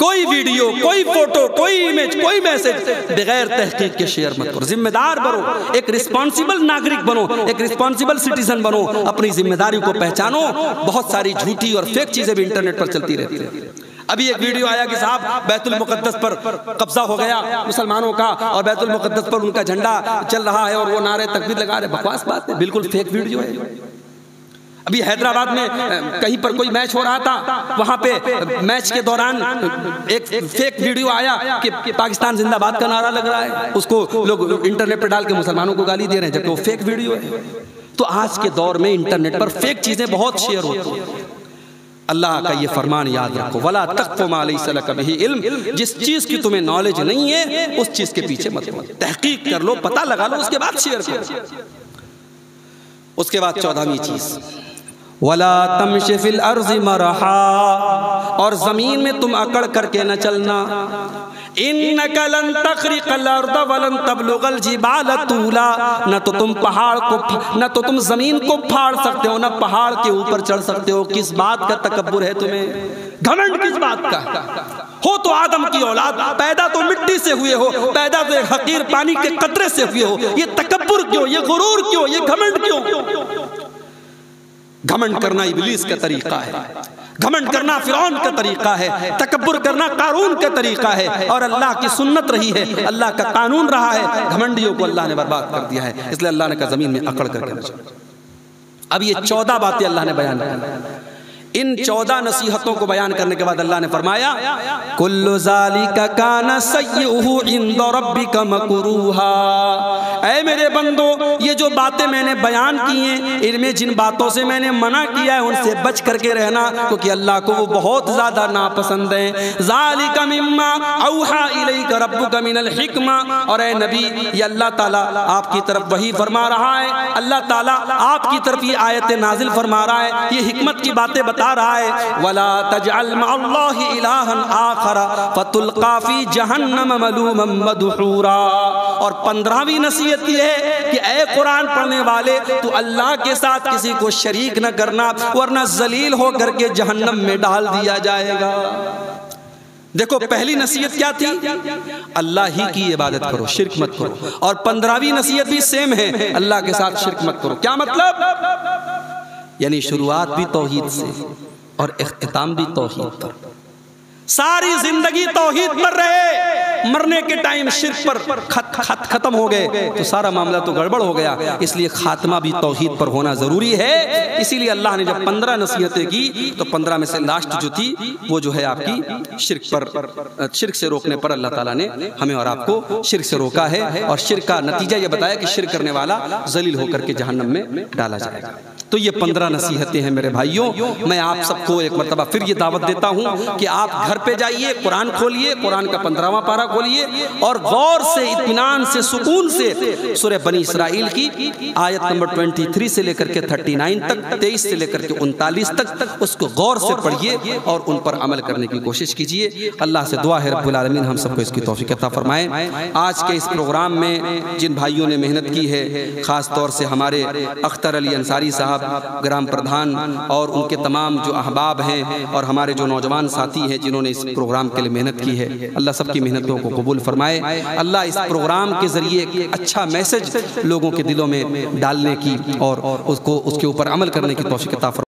S1: कोई वीडियो, कोई फोटो, कोई इमेज, कोई मैसेज बगैर तहकीक के शेयर मत करो। जिम्मेदार बनो, एक रिस्पॉन्सिबल नागरिक बनो, एक रिस्पॉन्सिबल सिटीजन बनो, अपनी जिम्मेदारी को पहचानो। बहुत सारी झूठी और फेक चीजें भी इंटरनेट पर चलती रहती है। अभी एक वीडियो आया कि साहब बैतुल मुकद्दस पर कब्जा हो गया मुसलमानों का और बैतुल मुकद्दस पर उनका झंडा चल रहा है और वो नारे तकबीर लगा रहे। बकवास बात है, बिल्कुल फेक वीडियो है। अभी हैदराबाद में कहीं पर कोई मैच हो रहा था, वहां पे मैच के दौरान एक फेक वीडियो आया कि पाकिस्तान जिंदाबाद का नारा लग रहा है, उसको लोग इंटरनेट पर डाल के मुसलमानों को गाली दे रहे हैं, जबकि वो फेक वीडियो है। तो आज के दौर में इंटरनेट पर फेक चीजें बहुत शेयर होती हैं। अल्लाह का ये फरमान याद रखो, वला तक़्फ़ु मा लैसा लक बिही इल्म, जिस चीज की तुम्हें नॉलेज नहीं है उस चीज के पीछे मत पड़ो, तहकीक कर लो, पता लगा लो, उसके बाद शेयर करो। उसके बाद 14वीं चीज, वला तमशि फिल अर्ज़ि मरहा, और जमीन में तुम अकड़ करके न चलना। इन्नका लन तख़रिक़ल अर्ज़ वलन तबलुग़ल जिबाल तूला, न तो तुम पहाड़ को, न तो तुम जमीन को फाड़ सकते हो, न पहाड़ के ऊपर चढ़ सकते हो। किस बात का तकब्बुर है तुम्हें, घमंड किस बात का? हो तो आदम की औलाद, पैदा तो मिट्टी से हुए हो, पैदा तो एक हकीर पानी के कतरे से हुए हो, ये तकब्बुर क्यों, ये गुरूर क्यों, ये घमंड क्यों? घमंड करना इब्लीस का तरीका है, घमंड करना फिरौन का तरीका है, तकब्बुर करना कारून का तरीका है, और अल्लाह की सुन्नत रही है, अल्लाह का कानून रहा है। घमंडियों को अल्लाह ने बर्बाद कर दिया है, इसलिए अल्लाह ने कहा जमीन में अकड़ करके न चलो। अब ये 14 बातें अल्लाह ने बयान की। इन 14 नसीहतों को बयान करने के बाद अल्लाह ने फरमाया, कुल्लु ज़ालिका काना सय्युहु इंद रब्बिका मकरूहा। ऐ मेरे बंदो, ये जो बातें मैंने बयान की हैं, इनमें जिन बातों से मैंने मना किया है उनसे बच करके रहना, क्योंकि अल्लाह को वो बहुत ज्यादा नापसंद है। ज़ालिका मिम्मा औहा इलैका रब्बुका मिनल हिक्मा, और ऐ नबी, ये अल्लाह ताला आपकी तरफ वही फरमा रहा है, अल्लाह ताला आपकी तरफ ये आयत नाजिल फरमा रहा है, ये हिकमत की बातें बता रहा है। वला तजअल मअल्लाहि इलाहन आखर फतुल्का फी जहन्नम मलूमम मदहूरा। और 15वीं नसीहत ये है कि ऐ कुरान पढ़ने वाले, तू अल्लाह के साथ किसी को शरीक न करना, वरना जलील हो करके जहन्नम में डाल दिया जाएगा। देखो, पहली नसीहत क्या थी, अल्लाह ही की इबादत करो, शिर्क मत करो। और 15वीं नसीहत भी सेम है, अल्लाह के साथ शिर्क मत करो। क्या मतलब? यानी शुरुआत भी तौहीद से और इख्तिताम भी तौहीद पर, सारी जिंदगी तौहीद पर रहे, मरने के टाइम शिर्क पर खत्म हो गए तो सारा मामला तो गड़बड़ हो गया। इसलिए खात्मा भी तौहीद पर होना जरूरी है। इसीलिए अल्लाह ने जब 15 नसीहतें की तो 15 में से लास्ट जो थी वो जो है आपकी शिर्क पर, शिर्क से रोकने पर अल्लाह ताला ने हमें और आपको शिर्क से रोका है। और शिर्क का नतीजा ये बताया कि शिर्क करने वाला जलील होकर के जहन्नम में डाला जाएगा। तो ये 15 नसीहतें हैं मेरे भाइयों। मैं आप सबको एक मरतबा फिर ये दावत देता हूँ कि आप घर पे जाइए, कुरान खोलिए, कुरान का 15वां पारा खोलिए और गौर से, इत्मीनान से, सुकून से सूरह बनी इसराइल की आयत नंबर 23 से लेकर के 39 तक, 23 से लेकर के 39 तक उसको गौर से पढ़िए और उन पर अमल करने की कोशिश कीजिए। अल्लाह से दुआ है रब्बुल आलमीन हम सबको इसकी तौफीक अता फरमाए। आज के इस प्रोग्राम में जिन भाइयों ने मेहनत की है, ख़ास तौर से हमारे अख्तर अली अंसारी साहब ग्राम प्रधान और उनके तमाम जो अहबाब हैं और हमारे जो नौजवान साथी हैं जिन्होंने इस प्रोग्राम के लिए मेहनत की है, अल्लाह सबकी मेहनतों को कबूल फरमाए। अल्लाह इस प्रोग्राम के ज़रिए एक अच्छा मैसेज लोगों के दिलों में डालने की और उसको उसके ऊपर अमल करने की तौफीक अता फरमाए।